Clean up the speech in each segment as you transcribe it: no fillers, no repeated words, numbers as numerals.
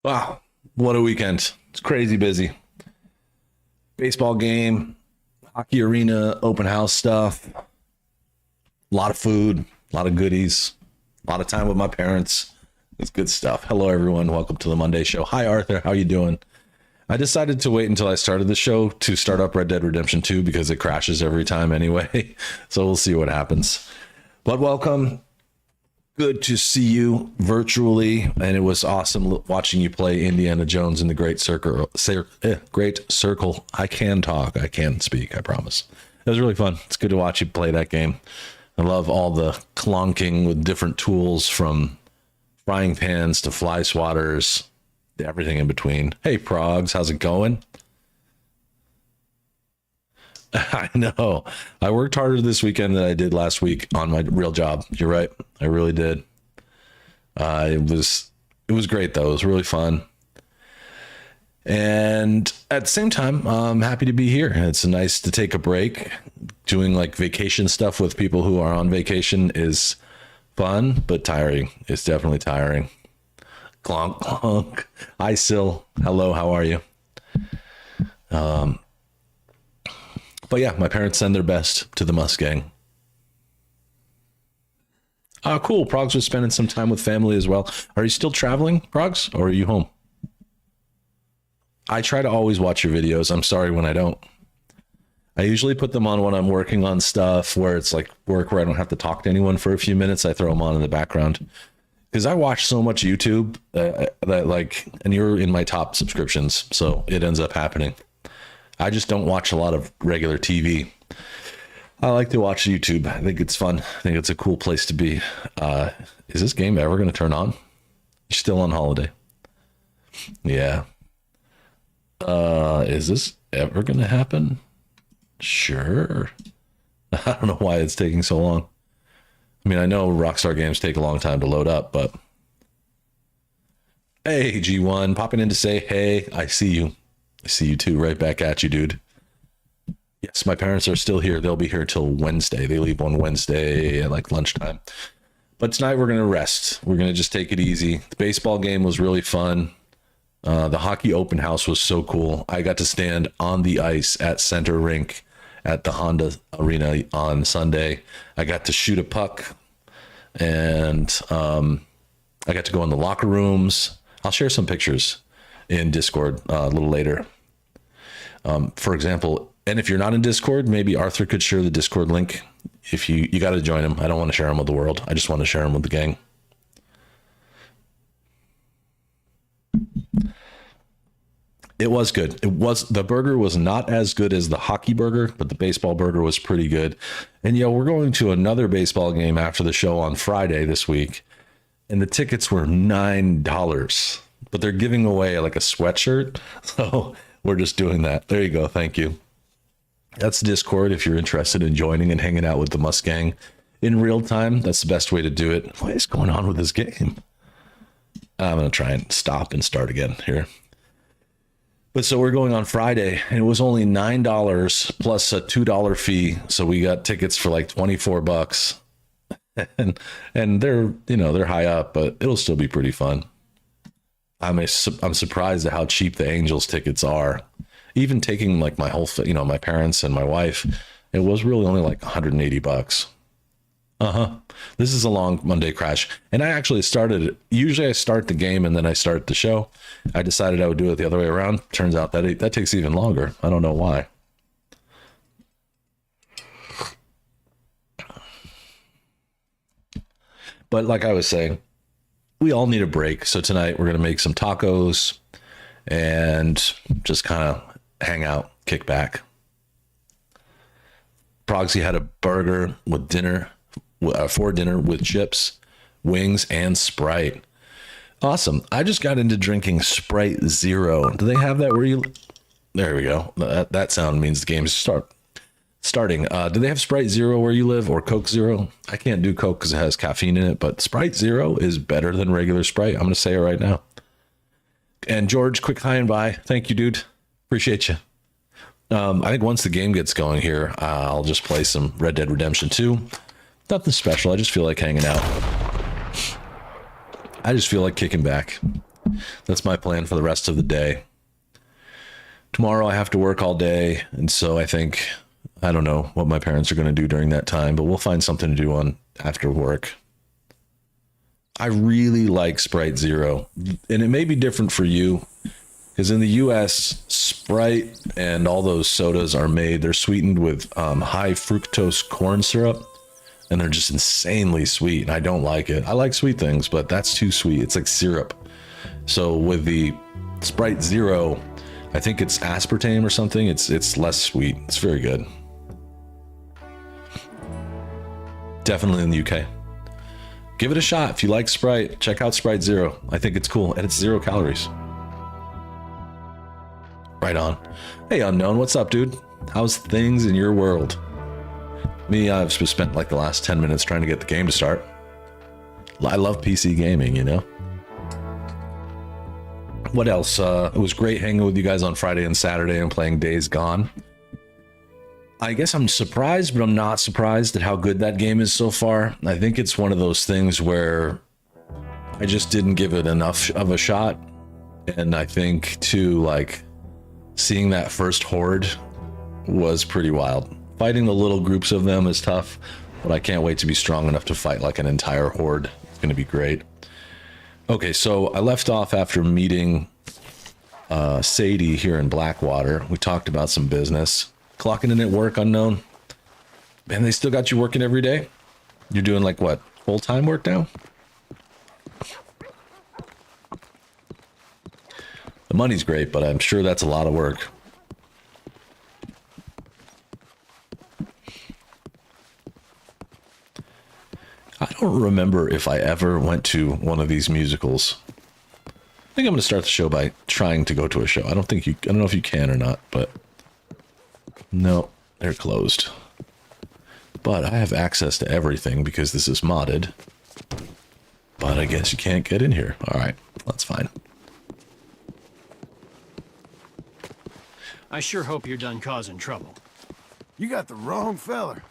Wow, what a weekend. It's crazy busy. Baseball game, hockey arena, open house stuff, a lot of food, a lot of goodies, a lot of time with my parents. It's good stuff. Hello, everyone. Welcome to the Monday show. Hi, Arthur. How you doing? I decided to wait until I started the show to start up Red Dead Redemption 2 because it crashes every time anyway. So we'll see what happens. But welcome. Good to see you virtually, and it was awesome watching you play Indiana Jones in the Great Circle. I can talk, I can speak, I promise. It was really fun. It's good to watch you play that game. I love all the clunking with different tools, from frying pans to fly swatters, everything in between. Hey, Progs, how's it going? I know. I worked harder this weekend than I did last week on my real job. You're right. I really did. It was great though. It was really fun. And at the same time, I'm happy to be here. It's nice to take a break. Doing like vacation stuff with people who are on vacation is fun, but tiring. It's definitely tiring. Clonk, clonk. Hi, Sil. Hello, how are you? But yeah, my parents send their best to the Mustang. Cool. Progs was spending some time with family as well. Are you still traveling, Progs, or are you home? I try to always watch your videos. I'm sorry when I don't. I usually put them on when I'm working on stuff where it's like work where I don't have to talk to anyone for a few minutes. I throw them on in the background because I watch so much YouTube that and you're in my top subscriptions, so it ends up happening. I just don't watch a lot of regular TV. I like to watch YouTube. I think it's fun. I think it's a cool place to be. Is this game ever going to turn on? You're still on holiday. Yeah. Is this ever going to happen? Sure. I don't know why it's taking so long. I mean, I know Rockstar games take a long time to load up, but... Hey, G1, popping in to say, hey, I see you. I see you too. Right back at you, dude. Yes, my parents are still here. They'll be here till Wednesday. They leave on Wednesday at like lunchtime. But tonight we're going to rest. We're going to just take it easy. The baseball game was really fun. The hockey open house was so cool. I got to stand on the ice at Center Rink at the Honda Arena on Sunday. I got to shoot a puck, and I got to go in the locker rooms. I'll share some pictures in Discord a little later. For example, and if you're not in Discord, maybe Arthur could share the Discord link. If you got to join him. I don't want to share him with the world. I just want to share him with the gang. It was good. The burger was not as good as the hockey burger, but the baseball burger was pretty good. And we're going to another baseball game after the show on Friday this week, and the tickets were $9. But they're giving away like a sweatshirt. So we're just doing that. There you go. Thank you. That's Discord if you're interested in joining and hanging out with the Mustang in real time. That's the best way to do it. What is going on with this game? I'm going to try and stop and start again here. But so we're going on Friday, and it was only $9 plus a $2 fee. So we got tickets for like $24. And they're high up, but it'll still be pretty fun. I'm surprised at how cheap the Angels tickets are. Even taking like my whole, my parents and my wife, it was really only like $180. This is a long Monday crash. And I actually started it. Usually I start the game and then I start the show. I decided I would do it the other way around. Turns out that takes even longer. I don't know why. But like I was saying, we all need a break. So tonight we're going to make some tacos and just kind of hang out, kick back. Proxy had a burger with dinner, for dinner with chips, wings, and Sprite. Awesome. I just got into drinking Sprite Zero. Do they have that where you... There we go. That sound means the game's starting. Do they have Sprite Zero where you live, or Coke Zero? I can't do Coke because it has caffeine in it, but Sprite Zero is better than regular Sprite. I'm going to say it right now. And George, quick hi and bye. Thank you, dude. Appreciate you. I think once the game gets going here, I'll just play some Red Dead Redemption 2. Nothing special. I just feel like hanging out. I just feel like kicking back. That's my plan for the rest of the day. Tomorrow I have to work all day, and so I don't know what my parents are going to do during that time, but we'll find something to do on after work. I really like Sprite Zero, and it may be different for you, because in the US, Sprite and all those sodas they're sweetened with high fructose corn syrup, and they're just insanely sweet, and I don't like it. I like sweet things, but that's too sweet. It's like syrup. So with the Sprite Zero, I think it's aspartame or something. It's less sweet. It's very good. Definitely in the UK. Give it a shot. If you like Sprite, check out Sprite Zero. I think it's cool, and it's 0 calories. Right on. Hey, Unknown, what's up, dude? How's things in your world? Me, I've spent like the last 10 minutes trying to get the game to start. I love PC gaming, you know? What else? It was great hanging with you guys on Friday and Saturday and playing Days Gone. I guess I'm surprised, but I'm not surprised at how good that game is so far. I think it's one of those things where I just didn't give it enough of a shot. And I think, too, like, seeing that first horde was pretty wild. Fighting the little groups of them is tough, but I can't wait to be strong enough to fight like an entire horde. It's going to be great. Okay, so I left off after meeting Sadie here in Blackwater. We talked about some business. Clocking in at work, Unknown. Man, they still got you working every day? You're doing like what, full-time work now? The money's great, but I'm sure that's a lot of work. I don't remember if I ever went to one of these musicals. I think I'm going to start the show by trying to go to a show. I don't know if you can or not, but no, they're closed. But I have access to everything because this is modded. But I guess you can't get in here. All right, that's fine. I sure hope you're done causing trouble. You got the wrong feller.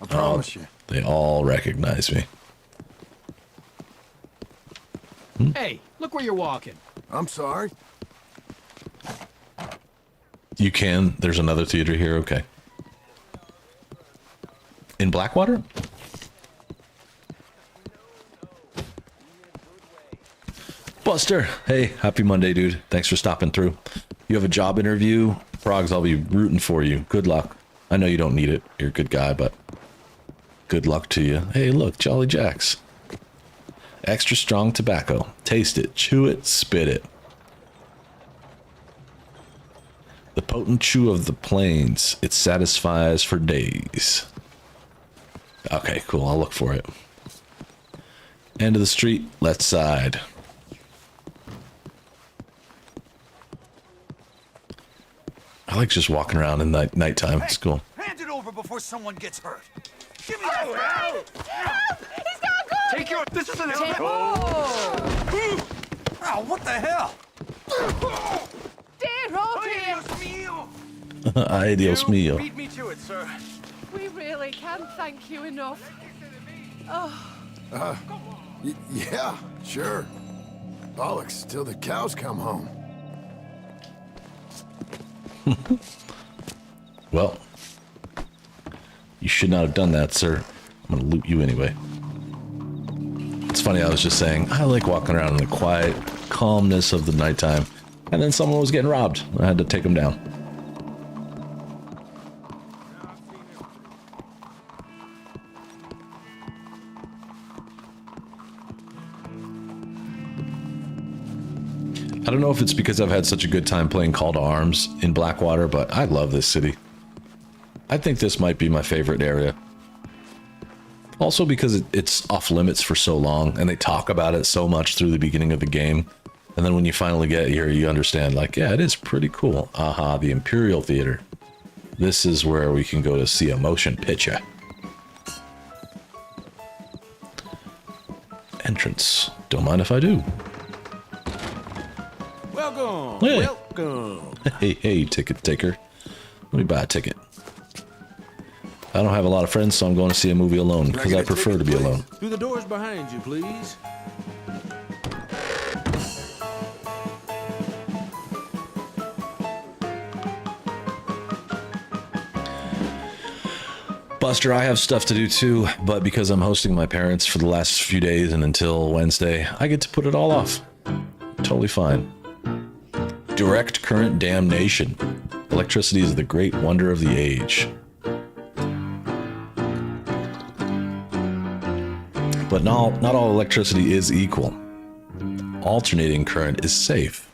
I promise you. They all recognize me. Hey, look where you're walking. I'm sorry. You can. There's another theater here. Okay. In Blackwater? Buster. Hey, happy Monday, dude. Thanks for stopping through. You have a job interview? Frogs, I'll be rooting for you. Good luck. I know you don't need it. You're a good guy, but good luck to you. Hey, look, Jolly Jacks. Extra strong tobacco. Taste it, chew it, spit it. The potent chew of the plains. It satisfies for days. Okay, cool. I'll look for it. End of the street, left side. I like just walking around in the nighttime. It's cool. Hand it over before someone gets hurt. Give me that. He's got good! Take your. This isn't helping. Oh, what the hell? Dear, oh dear! Mío. Ay, Dios mío. Beat me to it, sir. We really can't thank you enough. Yeah, sure. Bollocks till the cows come home. Well, you should not have done that, sir. I'm gonna loot you anyway. It's funny, I was just saying, I like walking around in the quiet calmness of the nighttime, and then someone was getting robbed. I had to take them down. I don't know if it's because I've had such a good time playing Call to Arms in Blackwater, but I love this city. I think this might be my favorite area. Also because it's off limits for so long, and they talk about it so much through the beginning of the game. And then when you finally get here, you understand, like, yeah, it is pretty cool. Aha, the Imperial Theater. This is where we can go to see a motion picture. Entrance. Don't mind if I do. Welcome. Hey. Welcome. Hey, ticket taker. Let me buy a ticket. I don't have a lot of friends, so I'm going to see a movie alone, because I prefer to be alone. Through the doors behind you, please. Buster, I have stuff to do too, but because I'm hosting my parents for the last few days and until Wednesday, I get to put it all off. Totally fine. Direct current damnation. Electricity is the great wonder of the age. But not all electricity is equal. Alternating current is safe.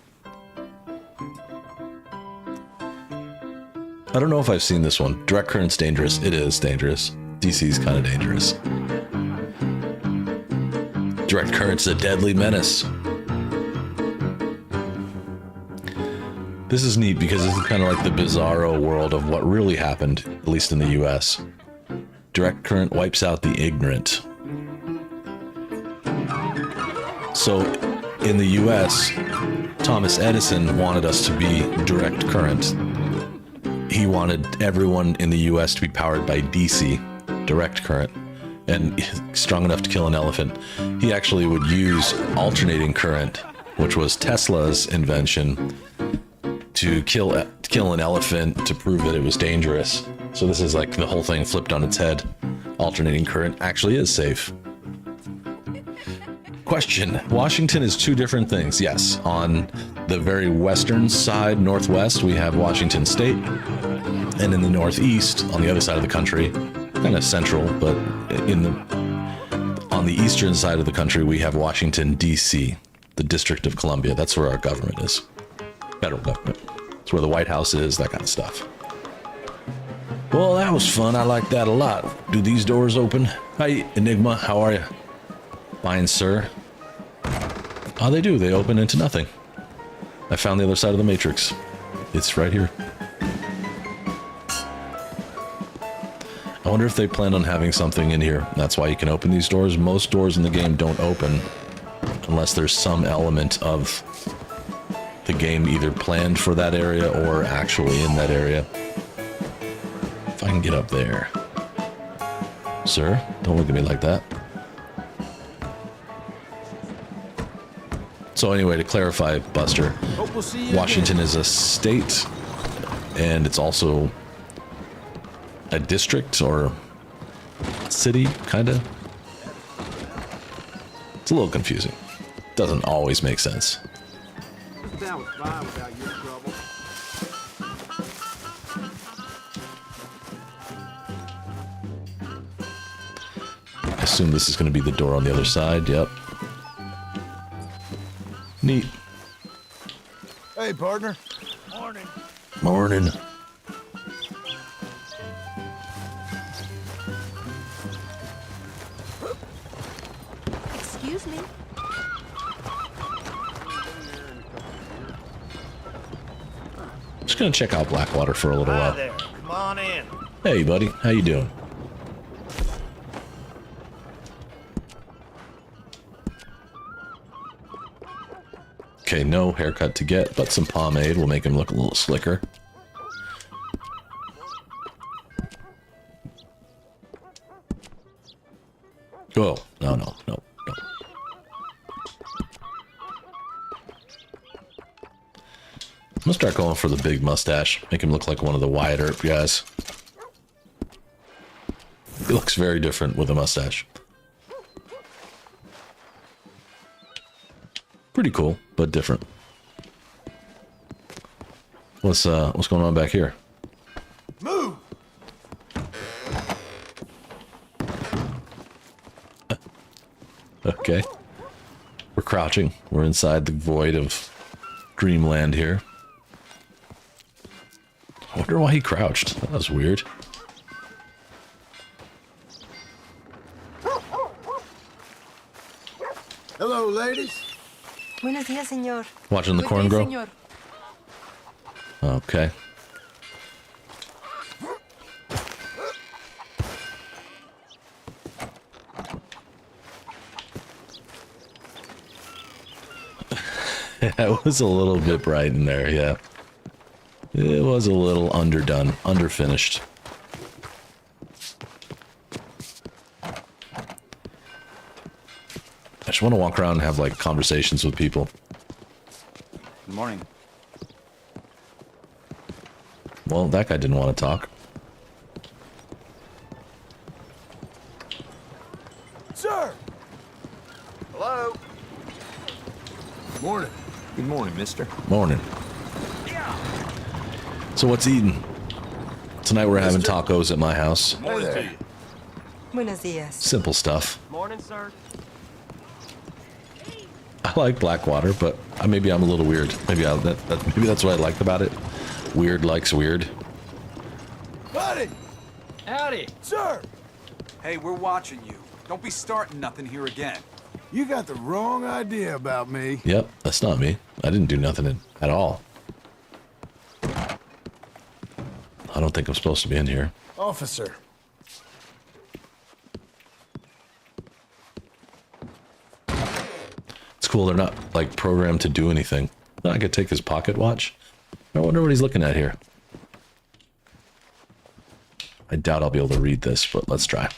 I don't know if I've seen this one. Direct current's dangerous. It is dangerous. DC's kind of dangerous. Direct current's a deadly menace. This is neat because this is kind of like the bizarro world of what really happened, at least in the US. Direct current wipes out the ignorant. So, in the US, Thomas Edison wanted us to be direct current. He wanted everyone in the US to be powered by DC, direct current, and strong enough to kill an elephant. He actually would use alternating current, which was Tesla's invention, to kill an elephant to prove that it was dangerous. So this is like the whole thing flipped on its head. Alternating current actually is safe. Question. Washington is two different things. Yes, on the very western side, northwest, we have Washington State. And in the northeast, on the other side of the country, kind of central, but on the eastern side of the country, we have Washington, D.C., the District of Columbia. That's where our government is. Federal government. It's where the White House is, that kind of stuff. Well, that was fun. I like that a lot. Do these doors open? Hi, Enigma. How are you? Fine, sir. Oh, they do. They open into nothing. I found the other side of the Matrix. It's right here. I wonder if they plan on having something in here. That's why you can open these doors. Most doors in the game don't open unless there's some element of the game either planned for that area or actually in that area. If I can get up there. Sir, don't look at me like that. So anyway, to clarify, Buster, Washington is a state, and it's also a district or a city, kind of. It's a little confusing. Doesn't always make sense. That was fine without your trouble. I assume this is going to be the door on the other side. Yep. Neat. Hey, partner. Morning. Morning. Excuse me. Just gonna check out Blackwater for a little Hi while. there. Come on in. Hey, buddy. How you doing? Okay, no haircut to get, but some pomade will make him look a little slicker. Oh, no. I'm gonna start going for the big mustache. Make him look like one of the Wyatt Earp guys. He looks very different with a mustache. Pretty cool, but different. What's going on back here? Move! Okay. We're crouching. We're inside the void of dreamland here. I wonder why he crouched. That was weird. Hello, ladies. Buenos días, señor. Watching the corn grow? Okay. It was a little bit bright in there, yeah. It was a little underdone, underfinished. I just want to walk around and have, like, conversations with people. Good morning. Well, that guy didn't want to talk. Sir! Hello? Morning. Good morning, mister. Morning. So what's eating? Tonight we're having tacos at my house. Hey there. Buenos dias. Simple stuff. Morning, sir. I like Blackwater, but maybe I'm a little weird. Maybe maybe that's what I like about it. Weird likes weird. Buddy! Howdy. Sir! Hey, we're watching you. Don't be starting nothing here again. You got the wrong idea about me. Yep, that's not me. I didn't do nothing at all. I don't think I'm supposed to be in here. Officer. It's cool they're not, like, programmed to do anything. I could take his pocket watch. I wonder what he's looking at here. I doubt I'll be able to read this, but let's try.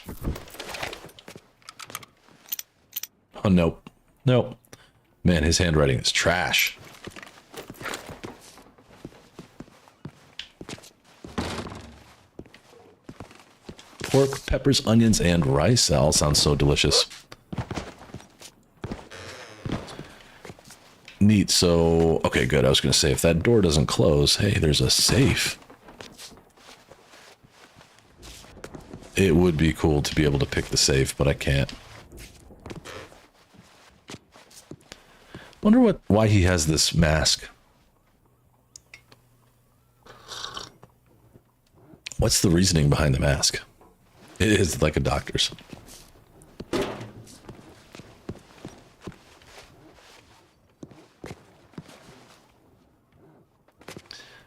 Oh, nope. Nope. Man, his handwriting is trash. Pork, peppers, onions, and rice. That all sounds so delicious. Neat. So, okay, good. I was going to say, if that door doesn't close, hey, there's a safe. It would be cool to be able to pick the safe, but I can't. Wonder why he has this mask. What's the reasoning behind the mask? It is like a doctor's.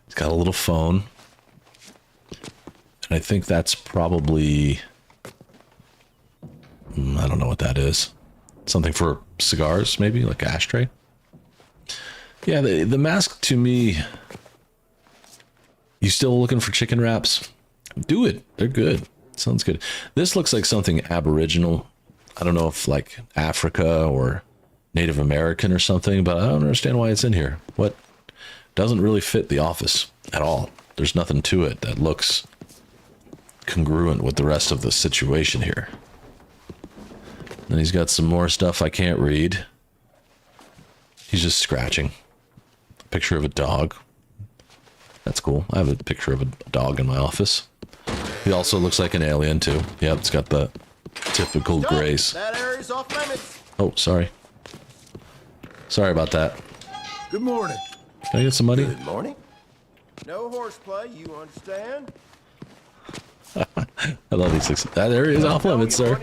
It's got a little phone. And I think that's probably... I don't know what that is. Something for cigars, maybe? Like an ashtray? Yeah, the mask to me... You still looking for chicken wraps? Do it. They're good. Sounds good. This looks like something Aboriginal. I don't know if like Africa or Native American or something, but I don't understand why it's in here. What doesn't really fit the office at all. There's nothing to it that looks congruent with the rest of the situation here. Then he's got some more stuff I can't read. He's just scratching. A picture of a dog. That's cool. I have a picture of a dog in my office. He also looks like an alien too. Yep, it's got the typical grace. That area's off limits. Oh, sorry. Sorry about that. Good morning. Can I get some money? Good morning. No horseplay, you understand? I love these things. That area is off limits, sir.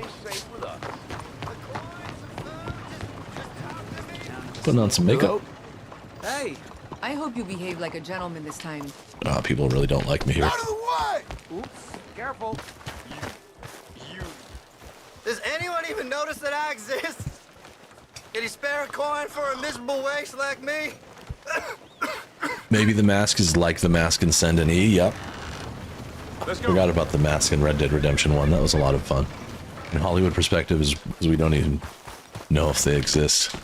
Putting on some makeup. Hey, I hope you behave like a gentleman this time. People really don't like me here. Out of the way! oops, careful. Does anyone even notice that I exist? Can you spare a coin for a miserable waste like me? Maybe the mask is like the mask in Send an E. Yep. Forgot about the mask in Red Dead Redemption 1. That was a lot of fun. In Hollywood perspective is we don't even know if they exist.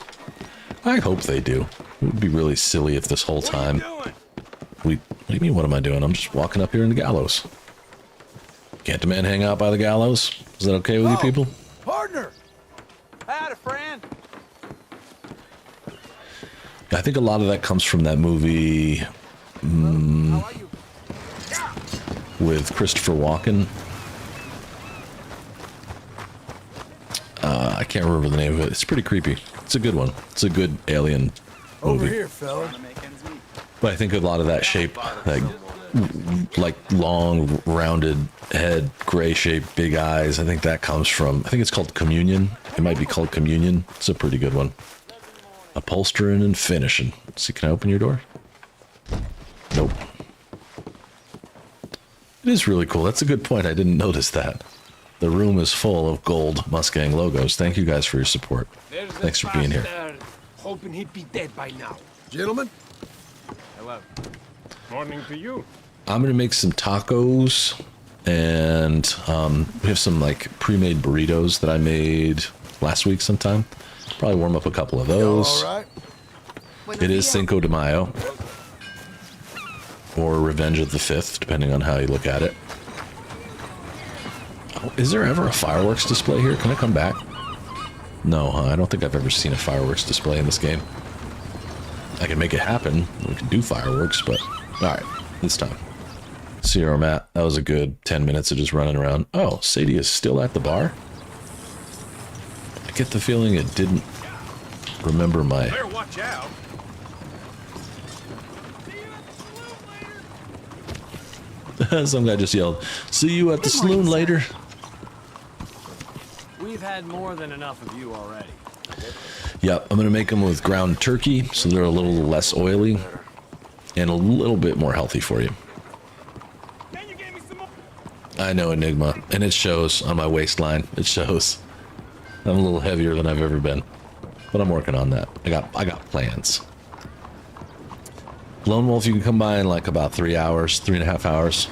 I hope they do. It would be really silly if this whole time what do you mean, what am I doing? I'm just walking up here in the gallows. Can't the man hang out by the gallows? Is that okay with you people? Partner! I had a friend. I think a lot of that comes from that movie How are you? with Christopher Walken. I can't remember the name of it. It's pretty creepy. It's a good one. It's a good alien Over movie. here, fella. But I think a lot of that shape, like long, rounded head, gray shape, big eyes. I think that comes from, I think it's called Communion. It might be called Communion. It's a pretty good one. Upholstering and finishing. See, can I open your door? Nope. It is really cool. That's a good point. I didn't notice that. The room is full of gold Mustang logos. Thank you guys for your support. Thanks for being here. Hoping he'd be dead by now. Gentlemen? Hello. Morning to you. I'm gonna make some tacos, and we have some like pre-made burritos that I made last week sometime. Probably warm up a couple of those. All right. It is Cinco de Mayo, or Revenge of the 5th, depending on how you look at it. Oh, is there ever a fireworks display here? Can I come back? No, I don't think I've ever seen a fireworks display in this game. I can make it happen. We can do fireworks, but... Alright, this time. Sierra Matt, that was a good 10 minutes of just running around. Oh, Sadie is still at the bar? I get the feeling it didn't remember my... Better watch out. Some guy just yelled, "See you at the saloon later." We've had more than enough of you already. Yep, I'm gonna make them with ground turkey, so they're a little less oily and a little bit more healthy for you. I know, Enigma, and it shows on my waistline. It shows. I'm a little heavier than I've ever been, but I'm working on that. I got plans. Lone Wolf, you can come by in like about 3 hours, 3.5 hours.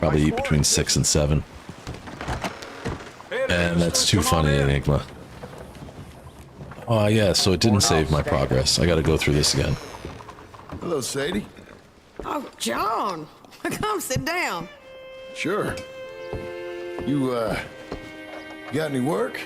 Probably eat between 6 and 7. And that's too funny, Enigma. Oh yeah, so it didn't save my progress. I gotta go through this again. Hello, Sadie. Oh, John. Come sit down. Sure. You, got any work?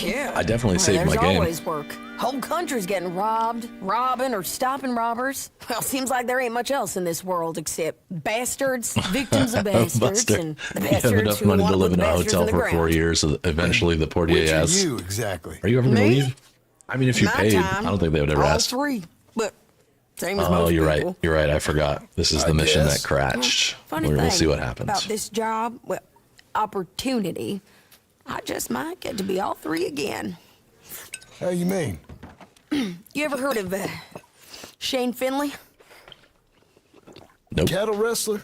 Yeah. I definitely saved my There's game. always work. Whole country's getting robbed, robbing, or stopping robbers. Well, seems like there ain't much else in this world except bastards, victims of bastards, Buster, and the you have bastards enough who money want to live in a bastards hotel the for ground. 4 years, so eventually the portier Which are asks, you, exactly? "Are you ever gonna Me? leave?" I mean, if you My paid, time, I don't think they would ever all ask. 3, but same as Oh, most you're people. right. You're right. I forgot. This is the I mission guess. that crashed. Funny We'll see thing what happens. about this job, well, opportunity, I just might get to be all 3 again. How you mean? You ever heard of Shane Finley? Nope. Cattle wrestler?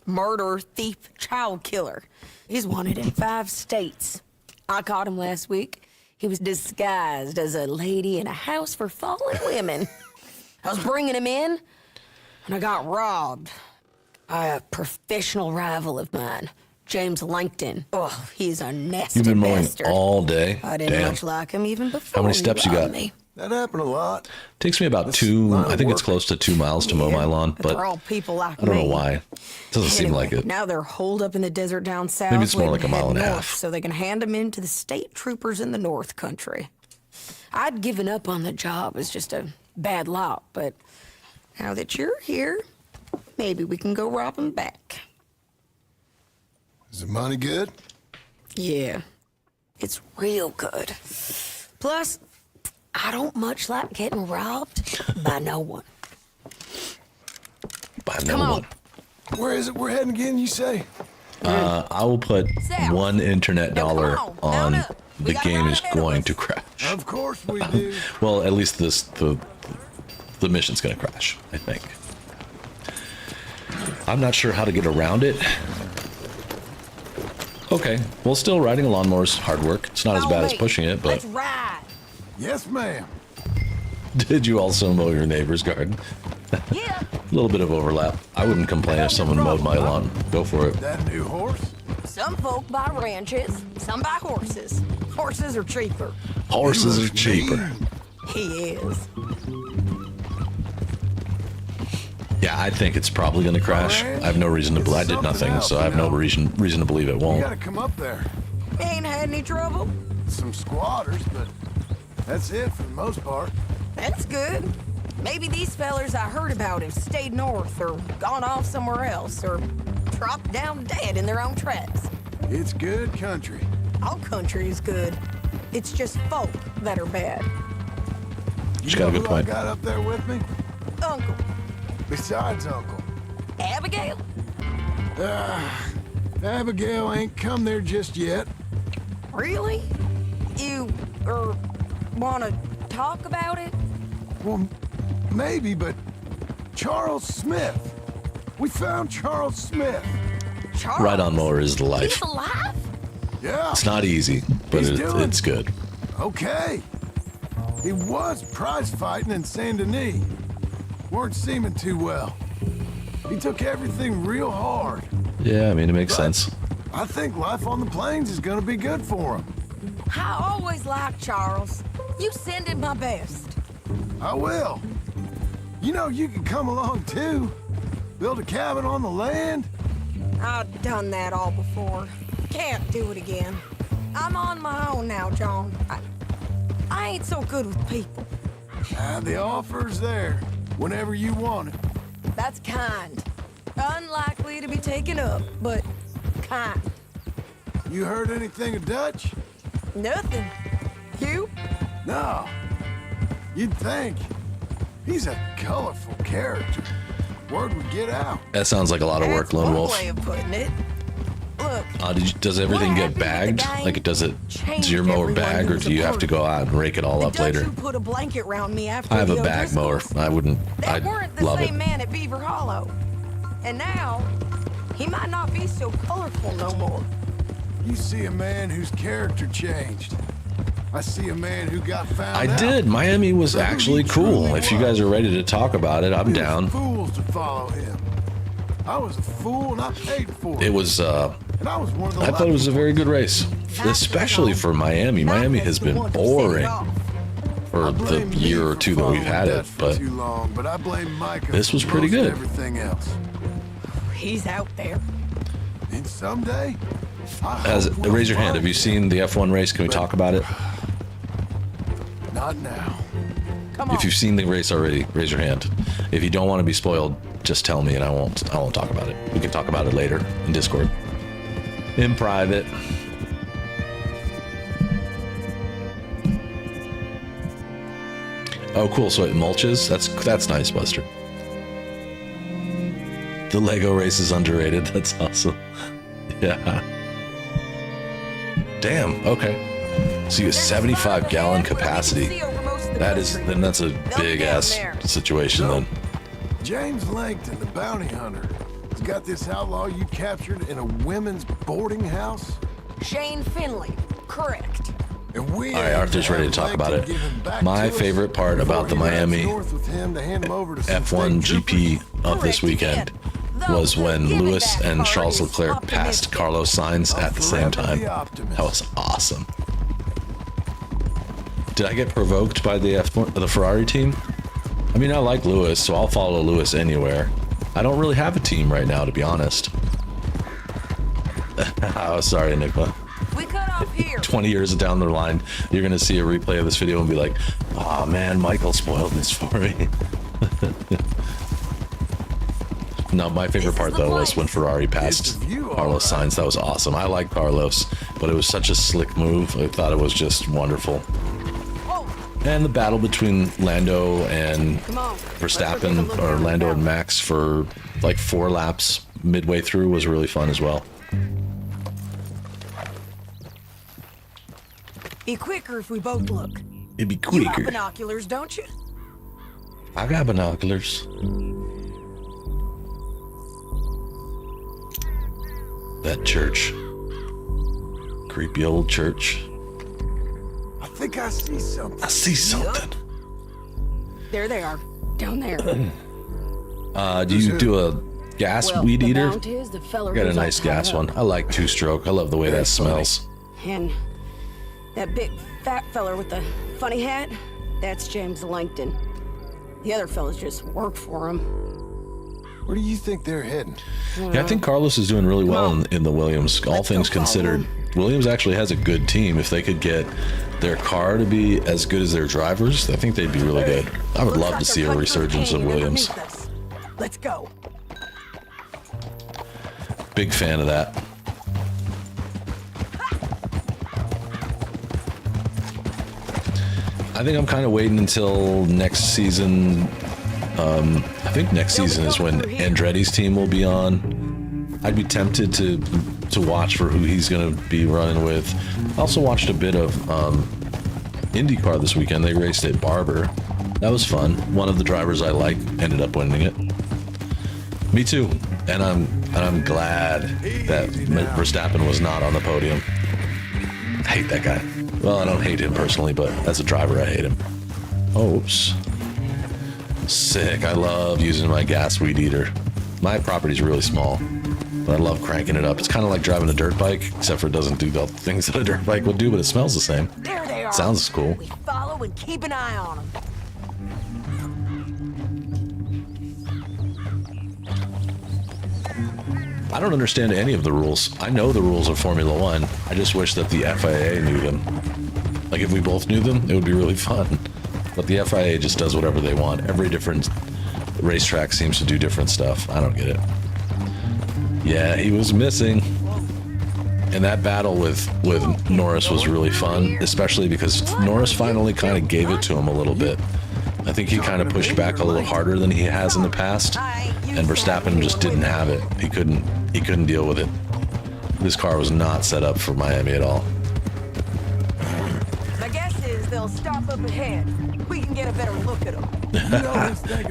Murderer, thief, child killer. He's wanted in 5 states. I caught him last week. He was disguised as a lady in a house for fallen women. I was bringing him in, and I got robbed by a professional rival of mine, James Langton. Oh, he's a nasty You've been mowing bastard. all day? I didn't Damn. much like him even before. How many he steps you robbed got? Me. That happened a lot. Takes me about That's 2, line of I think it's work. close to 2 miles to mow my lawn, but they're all people like I don't know me. why. It doesn't seem Anyway, like it. Now they're holed up in the desert down south. Maybe it's more waiting like a to mile head and a north half. So they can hand them in to the state troopers in the North Country. I'd given up on the job as just a bad lot, but now that you're here, maybe we can go rob them back. Is the money good? Yeah, it's real good. Plus, I don't much like getting robbed by no one. By no Come on. one. Where is it we're heading again, you say? I will put South. $1 internet Now, come dollar on, on mount up. We the got a game ride is ahead of going us. to crash. Of course we do. Well, at least the mission's going to crash, I think. I'm not sure how to get around it. Okay, well, still riding a lawnmower's hard work. It's not as bad as pushing it, but Let's ride. Yes, ma'am. did you also mow your neighbor's garden? Yeah. A little bit of overlap. I wouldn't complain if someone mowed my lawn. Go for it. That new horse? Some folk buy ranches, some buy horses. Horses are cheaper. Horses are looks cheaper. mean. He is. Yeah, I think it's probably going to crash. I have no reason to believe. I did nothing, so I have no reason to believe it You won't. gotta come up there. Ain't had any trouble. Some squatters, but that's it for the most part. That's good. Maybe these fellers I heard about have stayed north or gone off somewhere else or dropped down dead in their own tracks. It's good country. All country is good. It's just folk that are bad. You She's got a know good who I point. got up there with me? Uncle, Besides Uncle. Abigail? Abigail ain't come there just yet. Really? You, wanna talk about it? Well, maybe, but Charles Smith. We found Charles Smith. Charles? Ride on mower is the He's life. alive? Yeah. It's not easy, but He's doing- it's good. Okay. He was prize fighting in Saint Denis. Weren't seeming too well. He took everything real hard. Yeah, I mean, it makes But sense. I think life on the plains is gonna be good for him. I always liked Charles. You send him my best. I will. You know, you can come along too. Build a cabin on the land. I've done that all before. Can't do it again. I'm on my own now, John. I ain't so good with people. The offer's there, whenever you want it. That's kind. Unlikely to be taken up, but kind. You heard anything of Dutch? Nothing. You? No. You'd think. He's a colorful character. Word would get out. That sounds like a lot of work, That's Lone one Wolf. way of putting it. Look. Does everything what get happened with bagged? the guy Like, does it? Does your changed mower everyone bag, who or was do a you have part to go out and rake it all The up Dutch later? who put a blanket around me after I have the a bag mower. O'Driscolls. I wouldn't. That I'd weren't the love same it. man at Beaver Hollow. And now, he might not be so colorful no more. You see a man whose character changed. I see a man who got found I out. did. Miami was For who actually he cool. truly If you guys are ready to talk about it, I'm We was down. fools to follow him. I was a fool and I paid for it. It was. And I was one of the I thought it was a very good race, especially for Miami. Miami has been boring for the year or two that we've had it, but too long, but I blame Micah this was for pretty most good. Everything else. He's out there. And someday, I as hope we'll raise your hand. find Have you him. seen the F1 race? Can we talk about it? Not now. Come on. If you've seen the race already, raise your hand. If you don't want to be spoiled, just tell me and I won't talk about it. We can talk about it later in Discord. In private. Oh, cool. So it mulches? That's nice, Buster. The Lego race is underrated. That's awesome. Yeah. Damn. Okay. So you get 75 gallon capacity. That's a big ass situation then. James Langton, the bounty hunter, has got this outlaw you captured in a women's boarding house. Shane Finley. Correct. And we All right, Arthur's ready to talk about it. My favorite part about the Miami F1 GP of this weekend was when Lewis and Charles Leclerc passed Carlos Sainz at the same time. That was awesome. Did I get provoked by the Ferrari team? I mean, I like Lewis, so I'll follow Lewis anywhere. I don't really have a team right now, to be honest. Oh, sorry, Nicola. We cut off here. 20 years down the line, you're going to see a replay of this video and be like, oh man, Michael spoiled this for me. No, my favorite part though was when Ferrari passed Carlos Sainz. That was awesome. I like Carlos, but it was such a slick move. I thought it was just wonderful. And the battle between Lando and Verstappen, or Lando and Max, for like 4 laps midway through was really fun as well. Be quicker if we both look. It'd be You have quicker. binoculars, don't you? I got binoculars. That church. Creepy old church. I think I see something. I see something. There they are. Down there. Do you do a gas weed the eater? Mount is the feller Got a who's all nice gas tied one. up. I like 2-stroke. I love the way that smells. And that big fat feller with the funny hat, that's James Langton. The other fellas just work for him. Where do you think they're heading? Yeah, I think Carlos is doing really well in the Williams, all things considered. Williams actually has a good team. If they could get their car to be as good as their drivers, I think they'd be really good. I would love to see a resurgence of Williams. Let's go. Big fan of that. I think I'm kind of waiting until next season. I think next season is when Andretti's team will be on. I'd be tempted to watch for who he's going to be running with. I also watched a bit of IndyCar this weekend. They raced at Barber. That was fun. One of the drivers I like ended up winning it. Me too. And I'm glad that Verstappen was not on the podium. I hate that guy. Well, I don't hate him personally, but as a driver, I hate him. Oh, oops. Sick. I love using my gas weed eater. My property's really small, but I love cranking it up. It's kind of like driving a dirt bike, except for it doesn't do the things that a dirt bike would do, but it smells the same. There they are. Sounds cool. We follow and keep an eye on them. I don't understand any of the rules. I know the rules of Formula One. I just wish that the FIA knew them. Like if we both knew them, it would be really fun. But the FIA just does whatever they want. Every different racetrack seems to do different stuff. I don't get it. Yeah, he was missing. And that battle with Norris was really fun, especially because Norris finally kind of gave it to him a little bit. I think he kind of pushed back a little harder than he has in the past, and Verstappen just didn't have it. He couldn't deal with it. This car was not set up for Miami at all. My guess is they'll stop up ahead. We can get a better look at them.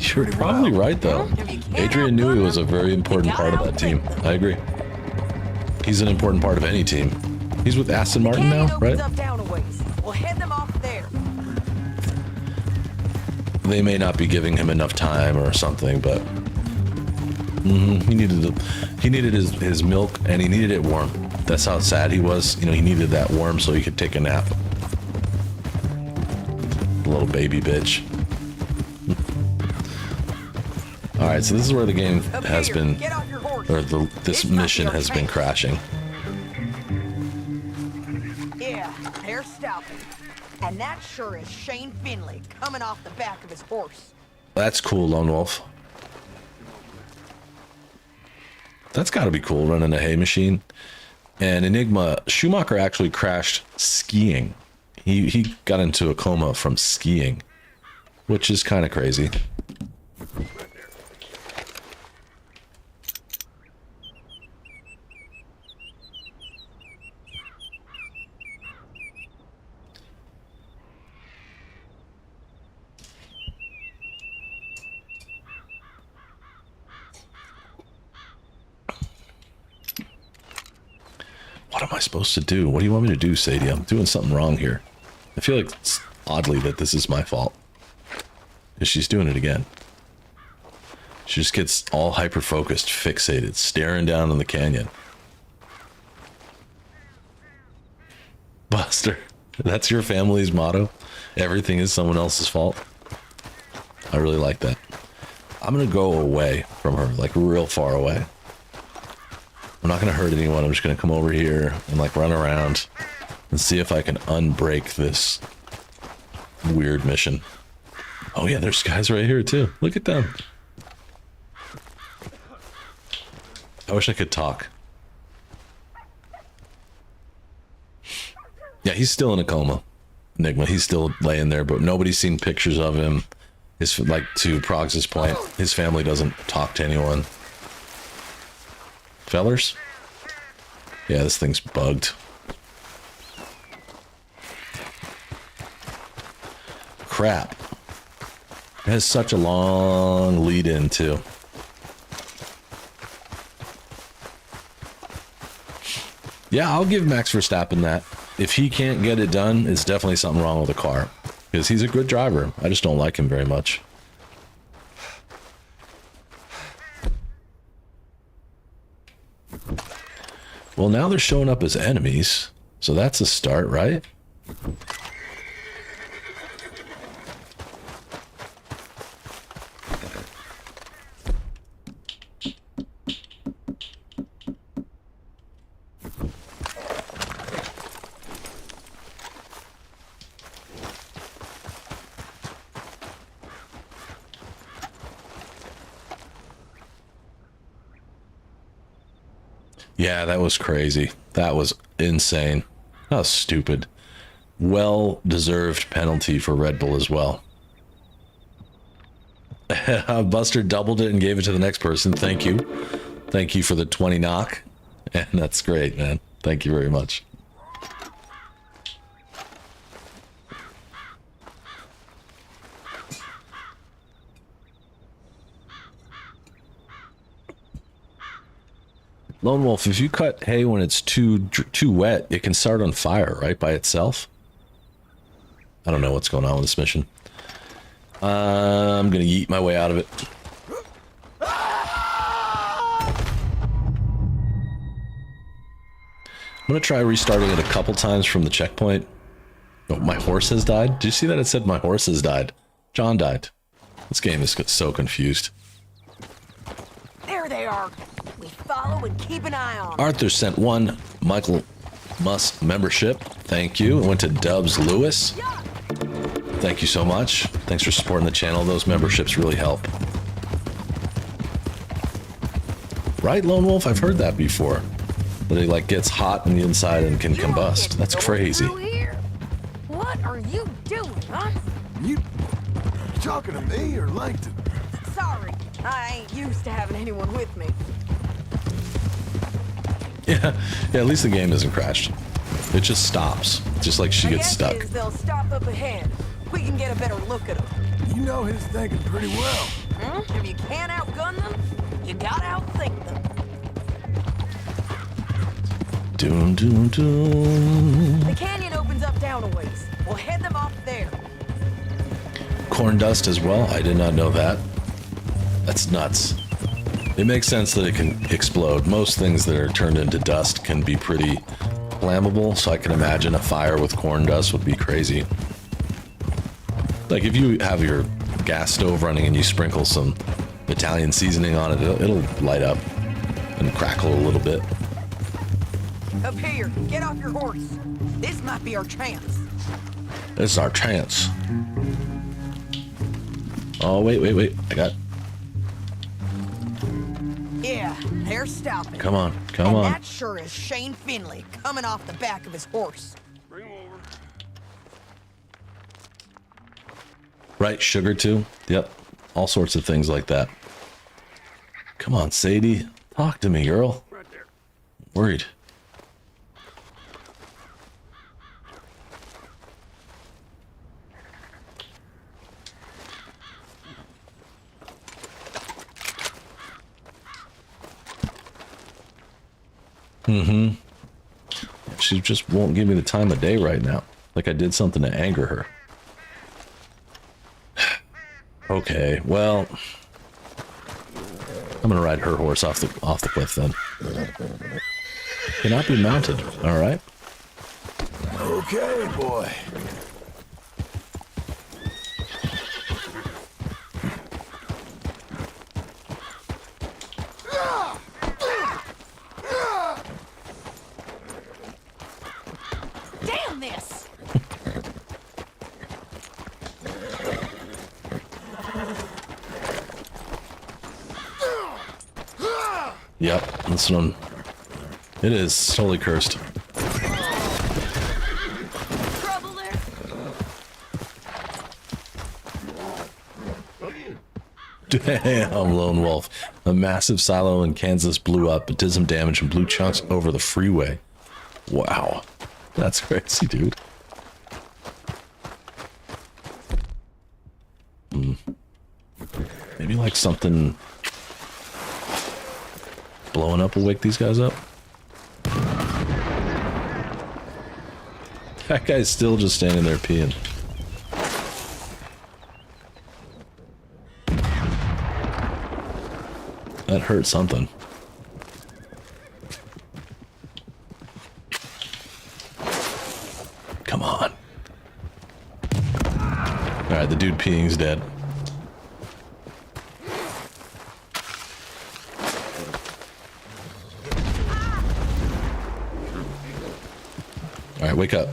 You're probably right, though. Adrian Newey was a very important part of that team. I agree. He's an important part of any team. He's with Aston Martin now, right? We'll head them off there. They may not be giving him enough time or something, but he needed his milk, and he needed it warm. That's how sad he was. You know, he needed that warm so he could take a nap. Little baby bitch. All right, so this is where the game has been, or this mission has been crashing. Yeah, they're stopping. And that sure is Shane Finley coming off the back of his horse. That's cool, Lone Wolf. That's got to be cool, running a hay machine. And Enigma, Schumacher actually crashed skiing. He got into a coma from skiing, which is kind of crazy. What am I supposed to do? What do you want me to do, Sadie? I'm doing something wrong here. I feel like it's oddly that this is my fault. Because she's doing it again. She just gets all hyper-focused, fixated, staring down in the canyon. Buster, that's your family's motto? Everything is someone else's fault? I really like that. I'm going to go away from her, like real far away. I'm not going to hurt anyone. I'm just going to come over here and like run around and see if I can unbreak this weird mission. Oh yeah, there's guys right here too. Look at them. I wish I could talk. Yeah, he's still in a coma. Enigma, he's still laying there, but nobody's seen pictures of him. His, like, to Progs' point, his family doesn't talk to anyone. Fellers? Yeah, this thing's bugged. Crap. It has such a long lead in too. Yeah, I'll give Max Verstappen that. If he can't get it done, it's definitely something wrong with the car. Because he's a good driver. I just don't like him very much. Well, now they're showing up as enemies. So that's a start, right? Yeah, that was crazy. That was insane. That was stupid. Well-deserved penalty for Red Bull as well. Buster doubled it and gave it to the next person. Thank you. Thank you for the 20 knock. And that's great, man. Thank you very much. Lone Wolf, if you cut hay when it's too wet, it can start on fire, right, by itself? I don't know what's going on with this mission. I'm gonna yeet my way out of it. I'm gonna try restarting it a couple times from the checkpoint. Oh, my horse has died? Did you see that? It said my horse has died. John died. This game is so confused. There they are. We follow and keep an eye on them. Arthur sent one. Michael Must membership. Thank you. It went to Dubs Lewis. Thank you so much. Thanks for supporting the channel. Those memberships really help. Right, Lone Wolf? I've heard that before. That it like gets hot on the inside and can combust. That's crazy. What are you doing, huh? You talking to me or Langton? Sorry, I ain't used to having anyone with me. Yeah, at least the game isn't crashed. It just stops. Just like she gets stuck. They'll stop up ahead. We can get a better look at them. You know his thinking pretty well. If you can't outgun them, you gotta outthink them. Doom, doom, doom. The canyon opens up down a ways. We'll head them off there. Corn dust as well? I did not know that. That's nuts. It makes sense that it can explode. Most things that are turned into dust can be pretty flammable, so I can imagine a fire with corn dust would be crazy. Like if you have your gas stove running and you sprinkle some Italian seasoning on it, it'll light up and crackle a little bit. Up here, get off your horse. This might be our chance. This is our chance. Oh, wait. I got... Yeah, they're stopping. Come on. And that sure is Shane Finley coming off the back of his horse. Bring him over. Right, sugar too. Yep, all sorts of things like that. Come on, Sadie. Talk to me, girl. Right there. Worried. She just won't give me the time of day right now. Like I did something to anger her. Okay, well, I'm gonna ride her horse off the cliff then. Cannot be mounted. All right. Okay, boy. Damn this! Yep, that's what I'm... It is totally cursed. Trouble there? Damn, Lone Wolf. A massive silo in Kansas blew up. It did some damage and blew chunks over the freeway. Wow. That's crazy, dude. Maybe like something blowing up will wake these guys up. That guy's still just standing there peeing. That hurt something. Come on. Alright, the dude peeing's dead. Alright, wake up.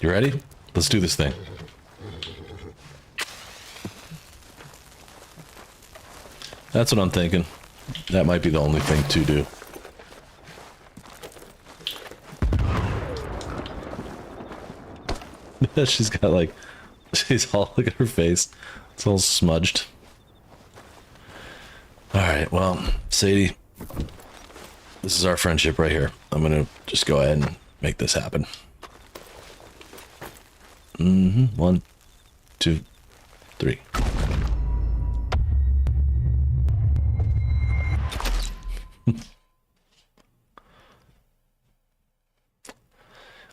You ready? Let's do this thing. That's what I'm thinking. That might be the only thing to do. She's got like, she's all, look at her face. It's all smudged. Alright, well, Sadie, this is our friendship right here. I'm gonna just go ahead and make this happen. 1, 2, 3.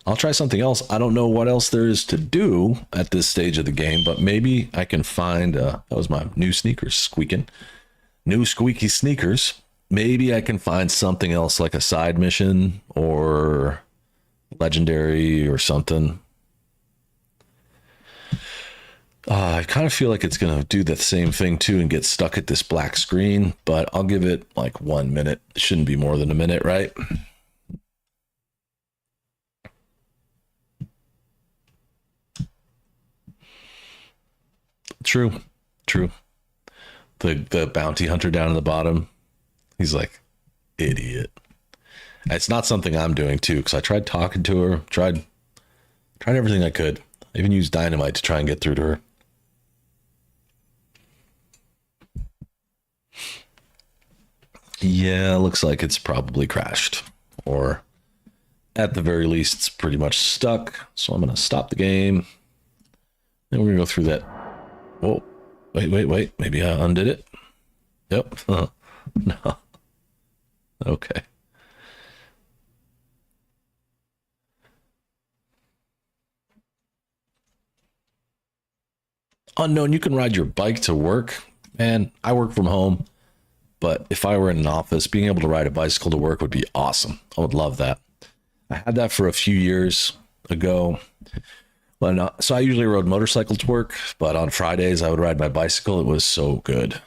I'll try something else. I don't know what else there is to do at this stage of the game, but maybe I can find, that was my new sneakers squeaking. New squeaky sneakers. Maybe I can find something else like a side mission or legendary or something. I kind of feel like it's going to do the same thing too and get stuck at this black screen, but I'll give it like 1 minute. It shouldn't be more than a minute, right? True. The bounty hunter down at the bottom, he's like, idiot. It's not something I'm doing too, because I tried talking to her, tried everything I could. I even used dynamite to try and get through to her. Yeah, looks like it's probably crashed, or at the very least, it's pretty much stuck. So I'm going to stop the game, and we're going to go through that. Whoa, wait. Maybe I undid it. Yep. No. Okay. Unknown, you can ride your bike to work. Man, I work from home, but if I were in an office, being able to ride a bicycle to work would be awesome. I would love that. I had that for a few years ago. So I usually rode motorcycle to work, but on Fridays I would ride my bicycle. It was so good.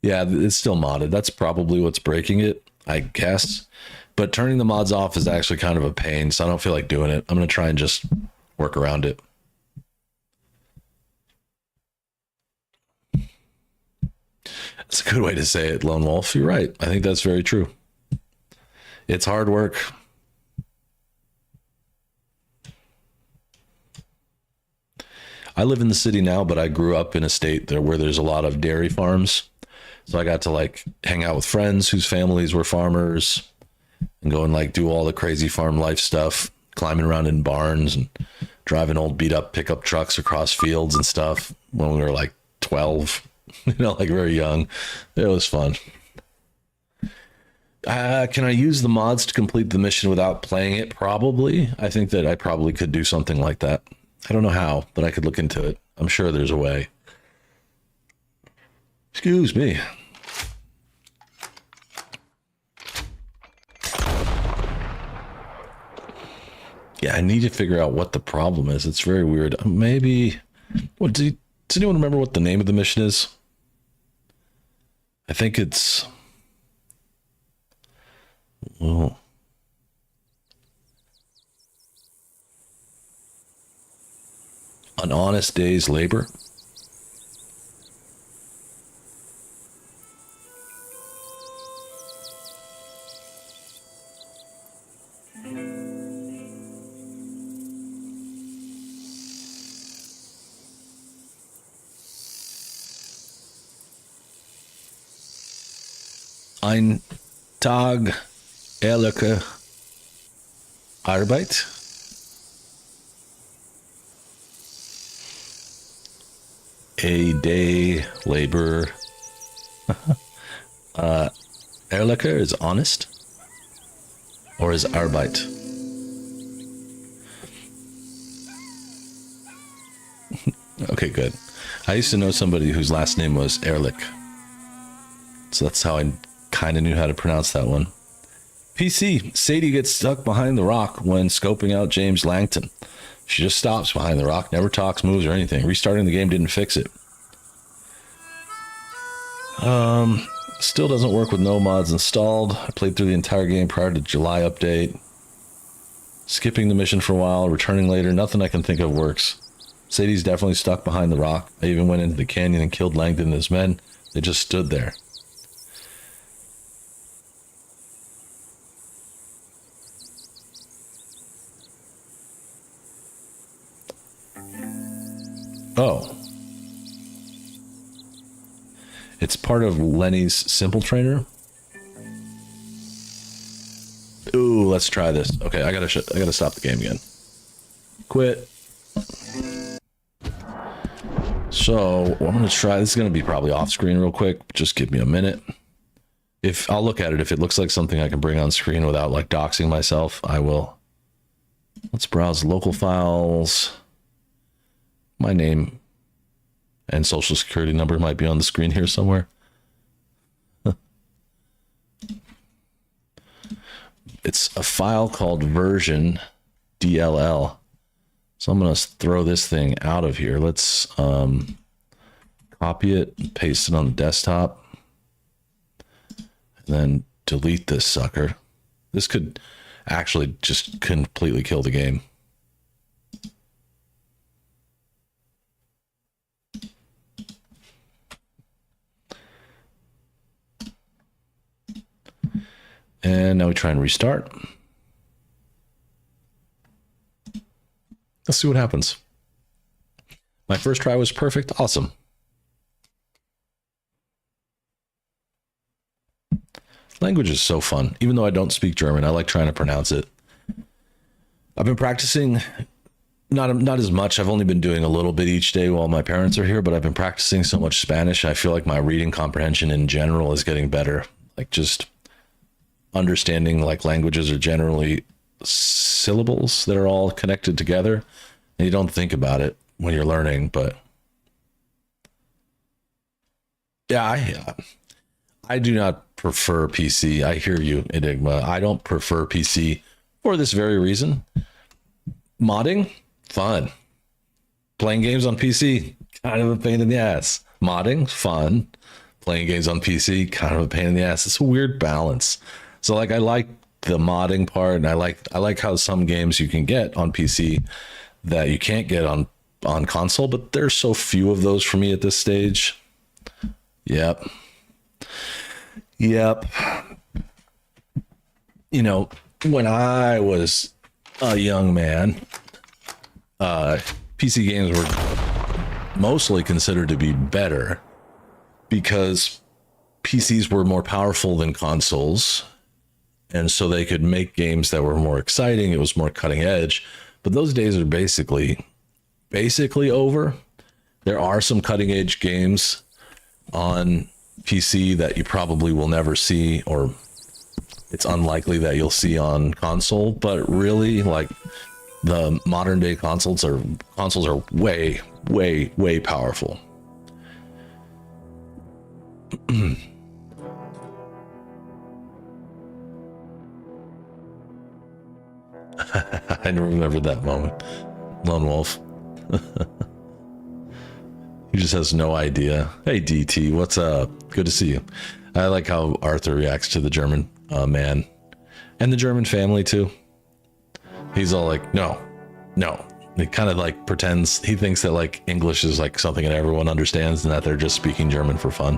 Yeah, it's still modded. That's probably what's breaking it, I guess. But turning the mods off is actually kind of a pain, so I don't feel like doing it. I'm going to try and just work around it. That's a good way to say it, Lone Wolf. You're right. I think that's very true. It's hard work. I live in the city now, but I grew up in a state there where there's a lot of dairy farms. So I got to like hang out with friends whose families were farmers and go and like do all the crazy farm life stuff, climbing around in barns and driving old beat up pickup trucks across fields and stuff when we were like 12, like very young. It was fun. Can I use the mods to complete the mission without playing it? Probably. I think that I probably could do something like that. I don't know how, but I could look into it. I'm sure there's a way. Excuse me. Yeah, I need to figure out what the problem is. It's very weird. Maybe... Does anyone remember what the name of the mission is? I think it's... Well... An honest day's labor. Ein Tag ehrliche Arbeit. A day labor. Ehrliche is honest, or is Arbeit? Okay, good. I used to know somebody whose last name was Ehrlich, so that's how I kind of knew how to pronounce that one. PC, Sadie gets stuck behind the rock when scoping out James Langton. She just stops behind the rock, never talks, moves, or anything. Restarting the game didn't fix it. Still doesn't work with no mods installed. I played through the entire game prior to July update. Skipping the mission for a while, returning later, nothing I can think of works. Sadie's definitely stuck behind the rock. I even went into the canyon and killed Langdon and his men. They just stood there. Oh. It's part of Lenny's Simple Trainer. Ooh, let's try this. Okay, I gotta stop the game again. Quit. So I'm gonna try. This is gonna be probably off screen real quick. Just give me a minute. If I'll look at it, if it looks like something I can bring on screen without like doxing myself, I will. Let's browse local files. My name and social security number might be on the screen here somewhere. It's a file called version DLL. So I'm going to throw this thing out of here. Let's copy it, paste it on the desktop, and then delete this sucker. This could actually just completely kill the game. And now we try and restart. Let's see what happens. My first try was perfect. Awesome. Language is so fun. Even though I don't speak German, I like trying to pronounce it. I've been practicing, not as much. I've only been doing a little bit each day while my parents are here, but I've been practicing so much Spanish. I feel like my reading comprehension in general is getting better. Like just understanding like languages are generally syllables that are all connected together, and you don't think about it when you're learning. But yeah, I do not prefer PC. I hear you, Enigma. I don't prefer PC for this very reason. Modding, fun. Playing games on PC, kind of a pain in the ass. Modding, fun. Playing games on PC, kind of a pain in the ass. It's a weird balance. So like I like the modding part, and I like how some games you can get on PC that you can't get on console, but there's so few of those for me at this stage. Yep. You know, when I was a young man, PC games were mostly considered to be better because PCs were more powerful than consoles. And so they could make games that were more exciting. It was more cutting edge. But those days are basically over. There are some cutting edge games on PC that you probably will never see, or it's unlikely that you'll see on console. But really, like the modern day consoles are way, way, way powerful. I remember that moment. Lone Wolf. He just has no idea. Hey, DT, what's up? Good to see you. I like how Arthur reacts to the German man and the German family too. He's all like, no. He kind of like pretends, he thinks that like English is like something that everyone understands and that they're just speaking German for fun.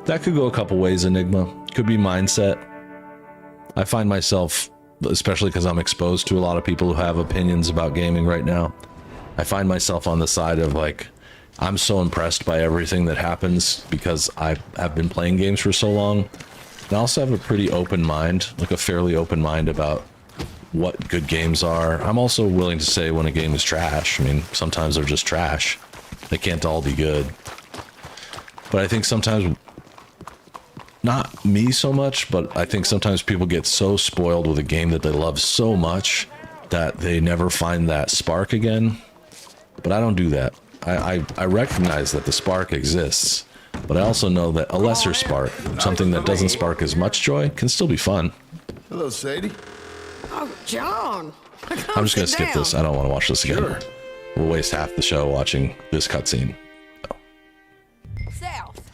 That could go a couple ways, Enigma. Could be mindset. I find myself, especially because I'm exposed to a lot of people who have opinions about gaming right now, I find myself on the side of like, I'm so impressed by everything that happens because I have been playing games for so long. And I also have a pretty open mind, like a fairly open mind about what good games are. I'm also willing to say when a game is trash. I mean, sometimes they're just trash. They can't all be good. But I think sometimes, not me so much, but I think sometimes people get so spoiled with a game that they love so much that they never find that spark again. But I don't do that. I recognize that the spark exists, but I also know that a lesser spark, something that doesn't spark as much joy, can still be fun. Hello, Sadie. Oh, John. I'm just gonna skip this. I don't want to watch this again. Sure. We'll waste half the show watching this cutscene. South.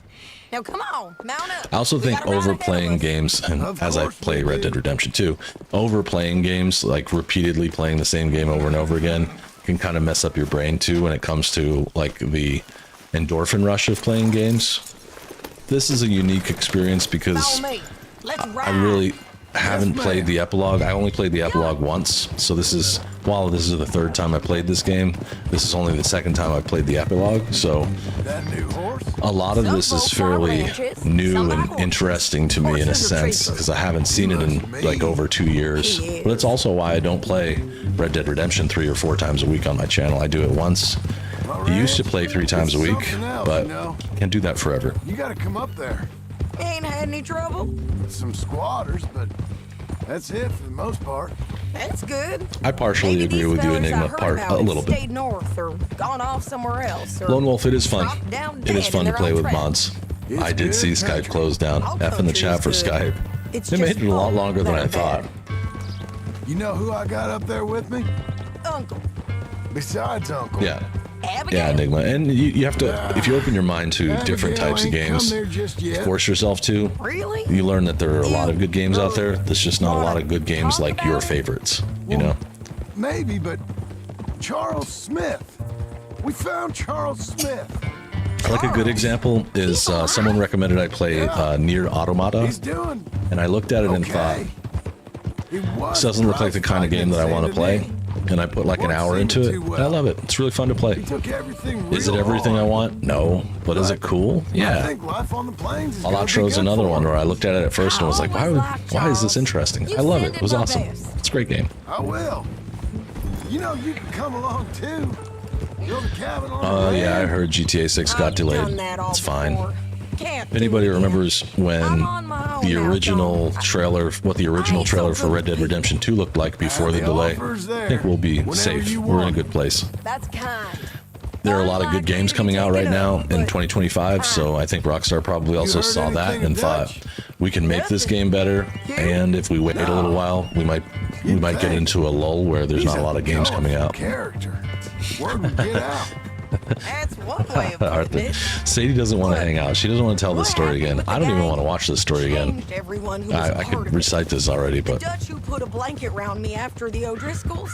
Now come on, mount up. I also think overplaying games, and as I play Red Dead Redemption 2, overplaying games, like repeatedly playing the same game over and over again, can kind of mess up your brain too when it comes to like the endorphin rush of playing games. This is a unique experience because I really haven't played the epilogue. I only played the epilogue once, so this is, while this is the third time I played this game, this is only the second time I played the epilogue, so a lot of this is fairly new and interesting to me in a sense, because I haven't seen it in like over 2 years. But it's also why I don't play Red Dead Redemption 3 or 4 times a week on my channel. I do it once. I used to play 3 times a week, but can't do that forever. You gotta come up there. Ain't had any trouble? Some squatters, but that's it for the most part. That's good. I partially Maybe agree these with you, fellas I Enigma, heard about a have little bit. Stayed north or gone off somewhere else. Or Lone Wolf, it is fun. dropped down It is dead fun in to their play own with tracks. mods. It's I did good see Skype country. close down. All F in the chat for countries, Skype. It's They just made it a lot fun, longer than I that thought. You know who I got up there with me? Uncle. Besides Uncle. Yeah. Abigail. Yeah, Enigma. And you have to, if you open your mind to different Abigail types of ain't come games, there just yet. force yourself to, Really? you learn that there are a lot of good games out there. There's just not a lot of good games Talk like your about it? favorites, you know? Maybe, but Charles Smith. We found Charles Smith. Like a good example is someone recommended I play Nier Automata, He's doing and I looked at it and thought, okay. He was this doesn't look like the kind of game that I want to play. And I put like an hour into it, and I love it. It's really fun to play. He took everything Is it real everything I hard. want? No. But is it cool? I Yeah. think life on the plains is gonna be Alatro's good another for one him. where I looked at it at first and was like, why is this interesting? I love it. It was awesome. It's a great game. I will. You know, you can come along too. Build a cabin on Oh the yeah, I land. heard GTA 6 got I've done delayed. that all It's fine. before. Can't If anybody do it again. remembers when I'm on my own the now, original John. trailer, what the original ain't so trailer for good Red Dead with Redemption 2 looked like before the The delay, offer's I there. think we'll be Whenever safe. you We're in a want. good place. That's kind. There are a lot of good Unlikely games to coming out take right it now up, in but 2025, so I think Rockstar probably also heard saw that anything and of thought Dutch? we can make this game better, and if we wait a little while, we might get think. into a lull where there's He's not a lot of games coming colorful out. Character. Word would get out. That's one way of putting Arthur, it. Sadie doesn't want to hang out. She doesn't want to tell this story again. I don't even want to watch this story again. Changed everyone who was I part could of it. recite this already, The but Dutch who put a blanket round me after the O'Driscolls,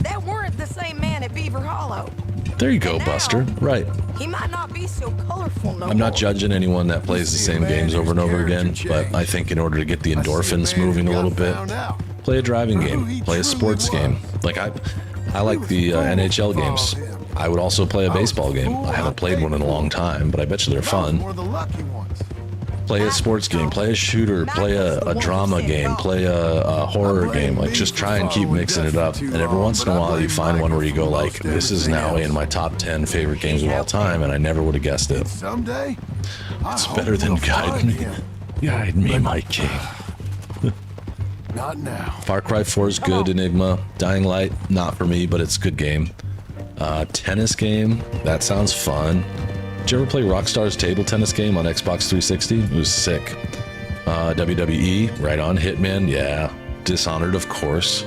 that weren't the same man at Beaver Hollow. there you go, And now- Buster. Right. He might not be so colorful no I'm not more. judging anyone that plays the see a same man games over and whose over again, character but changed. I think in order to get the I see a endorphins man who moving a got little bit, found out. play a driving For who game, he play a truly sports was. game. Like I like the NHL games. I would also play a baseball game. I haven't played one in a long time, but I bet you they're I was fun. one of the lucky ones. Play a sports game, play a shooter, play a drama game, play a horror game. Like just try and keep mixing it up. And every once in a while you find one where you go like, this is now in my top 10 favorite games of all time, and I never would have guessed it. Someday, It's better than Guide Me. Guide me, my king. Not now. Far Cry 4 is good. Enigma, Dying Light, not for me, but it's a good game. Tennis game, that sounds fun. Did you ever play Rockstar's table tennis game on Xbox 360? It was sick. WWE, right on. Hitman, yeah. Dishonored, of course.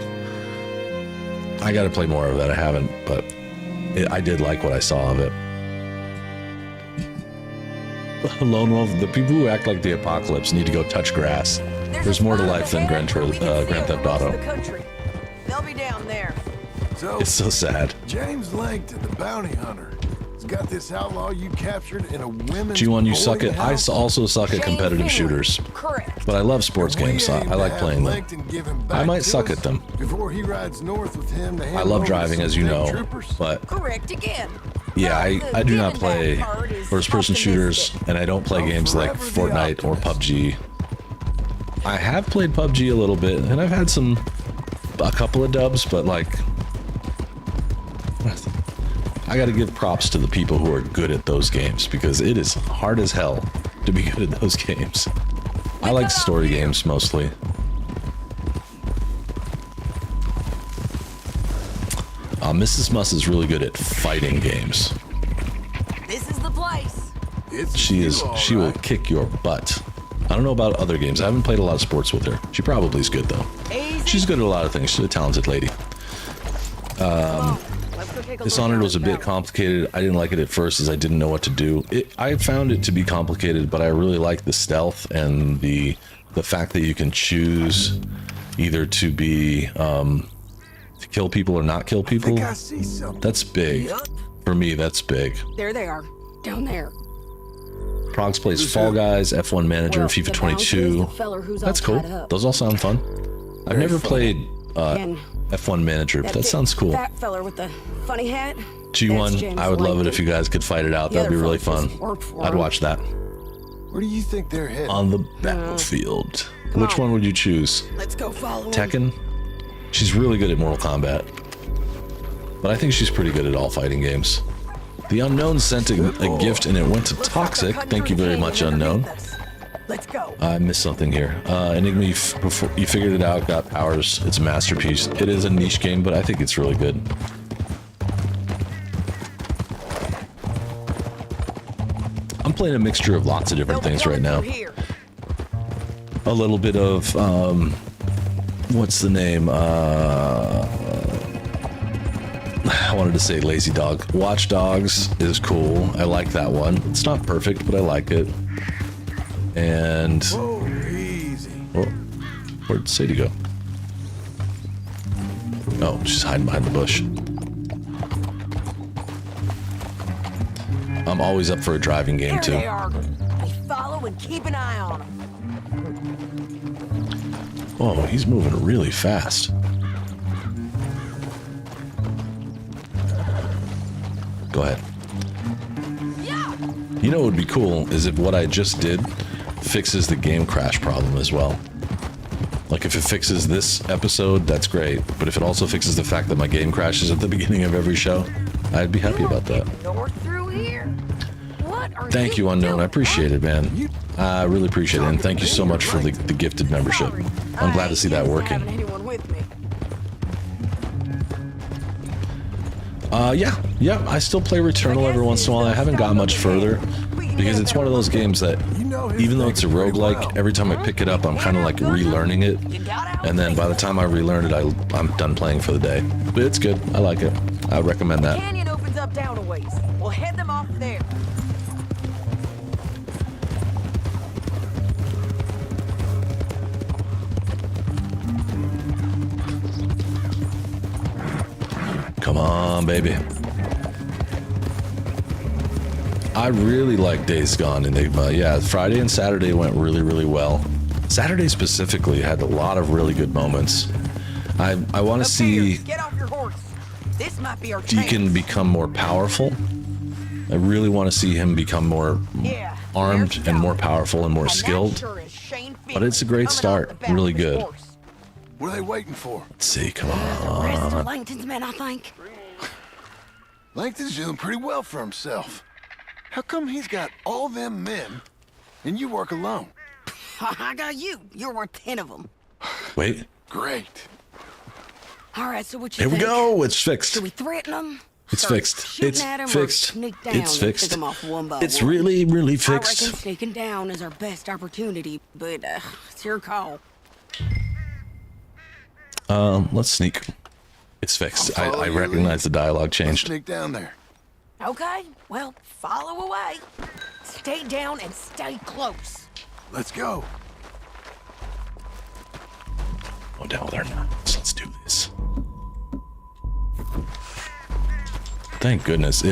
I gotta play more of that. I haven't, but I did like what I saw of it. Lone Wolf, the people who act like the apocalypse need to go touch grass. There's more to life than Grand Theft Auto. They'll be down there. So, It's so sad. James Langton, the bounty hunter, has got this outlaw you captured in a women's G1, you suck boarding at. I house. also suck at Shane competitive Finley. shooters, Correct. but I love sports We games. So aim I to like have playing them. Langton give him I back might to suck us at them. before he rides north with him to hand I love over driving, some as you state know, troopers. but Correct again. yeah, The I do not giving play back part is first-person shooters, optimistic. and I don't play Oh, games like forever the Fortnite or optimist. PUBG. I have played PUBG a little bit, and I've had a couple of dubs, but like, I got to give props to the people who are good at those games because it is hard as hell to be good at those games. I like story games mostly. Mrs. Muss is really good at fighting games. This is the place. It's She you, is. all She will right. kick your butt. I don't know about other games. I haven't played a lot of sports with her. She probably is good though. Easy. She's good at a lot of things. She's a talented lady. Let's go take a Dishonored look was a around bit town. complicated. I didn't like it at first as I didn't know what to do. I found it to be complicated, but I really like the stealth and the fact that you can choose either to be to kill people or not kill I people. think I see something. That's big. Yup. For me, that's big. There they are. Down there. Progs plays Fall Guys, F1 Manager, Well, and FIFA the bounty is 22. the feller who's all That's cool. tied up. Those all sound fun. I've never played And F1 Manager, but that big sounds cool. Fat feller with the funny hat. that's G1, James I would love it Langton. if you guys could fight it out. The That'd be other really folks fun. just worked for I'd him. watch that. Where do you think they're headed? On the battlefield. Come Which on. one would you choose? Let's go follow him. Tekken? She's really good at Mortal Kombat. But I think she's pretty good at all fighting games. The Unknown sent a gift and it went to Toxic. Thank you very much, Unknown. Let's go. I missed something here. Enigma, before you figured it out, got powers. It's a masterpiece. It is a niche game, but I think it's really good. I'm playing a mixture of lots of different things right now. Here. a little bit of what's the name? I wanted to say Lazy Dog. Watch Dogs is cool. I like that one. It's not perfect, but I like it. And Whoa, easy. oh, where'd Sadie go? Oh, she's hiding behind the bush. I'm always up for a driving game There too. they are. We follow and keep an eye on them. Oh, he's moving really fast. Go ahead. You know what would be cool is if what I just did fixes the game crash problem as well. Like if it fixes this episode, that's great. But if it also fixes the fact that my game crashes at the beginning of every show, I'd be happy about that. North through here. What are Thank you, Unknown. I appreciate it, man. I really appreciate it. And thank you so much for the gifted membership. I'm glad to see that working. Anyone with me? Yeah, I still play Returnal every once in a while. I haven't got much further because it's one of those games that even though it's a roguelike, every time I pick it up, I'm kind of like relearning it. And then by the time I relearn it, I'm done playing for the day. But it's good. I like it. I would recommend that. Canyon opens up down a ways. We'll head them off there. Come on, baby. I really like Days Gone Enigma. Yeah, Friday and Saturday went really, really well. Saturday specifically had a lot of really good moments. I want to see Get off your horse. This might be our Deacon chance. become more powerful. I really want to see him become more Yeah, armed there's and more Valerie. powerful and more And that skilled. sure is Shane But it's a great Finley, start. coming off the back Really of his good. horse. What are they waiting for? Let's see, come The rest on. are Langton's men, I think. Langton's doing pretty well for himself. How come he's got all them men and you work alone? I got you. You're worth 10 of them. Wait, Great. All right, so what you here we think? go. It's fixed. Should we threaten them? It's Start fixed. shooting It's at 'em or fixed. sneak down It's and pick fixed. 'em off one by It's one? really, really I reckon fixed. sneaking down is our best opportunity, but it's your call. Let's sneak. It's fixed. I'll follow I your recognize the dialogue Let's changed. sneak down there. Okay, well, follow away. Stay down and stay close. Let's go. Go down with our knives. Let's do this. Thank goodness.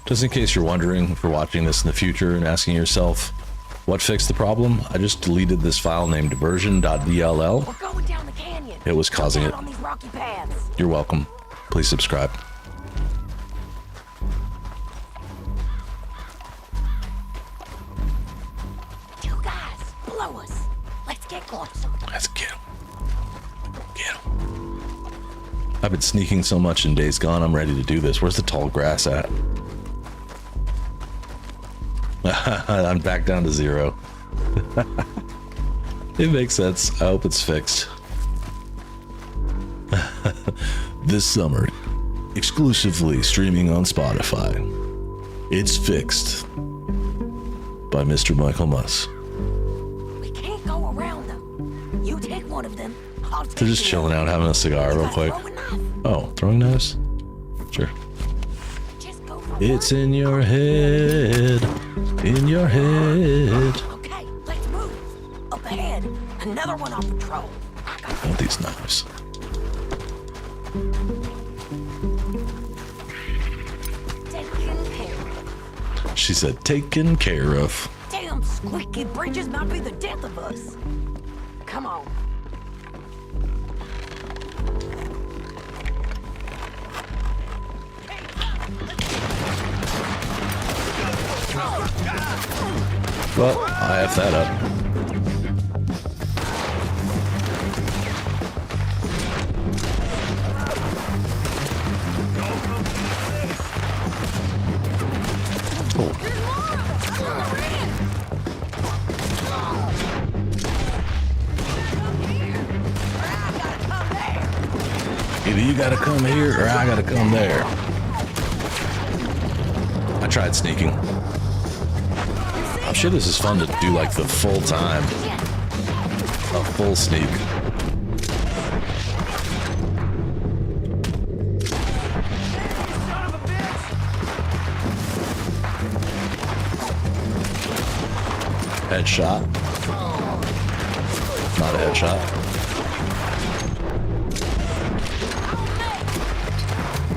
Just in case you're wondering if you're watching this in the future and asking yourself, what fixed the problem? I just deleted this file named version.dll. We're going down the canyon. It was causing Down it. on these rocky paths. You're welcome. Please subscribe. You guys, blow us. Let's get closer. Let's get him. Get him. I've been sneaking so much in Days Gone, I'm ready to do this. Where's the tall grass at? I'm back down to 0. It makes sense. I hope it's fixed. This summer, exclusively streaming on Spotify. It's Fixed by Mr. Michael Muss. We can't go around them. You take one of them. I'll take They're just the chilling other. out, having a cigar You real got a quick. throwing knife? Oh, throwing knives? Sure. Just go for It's one. in your head. In your head. Okay, let's move. Up ahead, another one on patrol. I got I want these knives. taken care of. She said, taken care of. Damn squeaky bridges might be the death of us. Come on. Well, I have that up. Either you gotta come here or I gotta come there. I tried sneaking. I'm sure this is fun to do like the full time. A full sneak. Headshot. Not a headshot.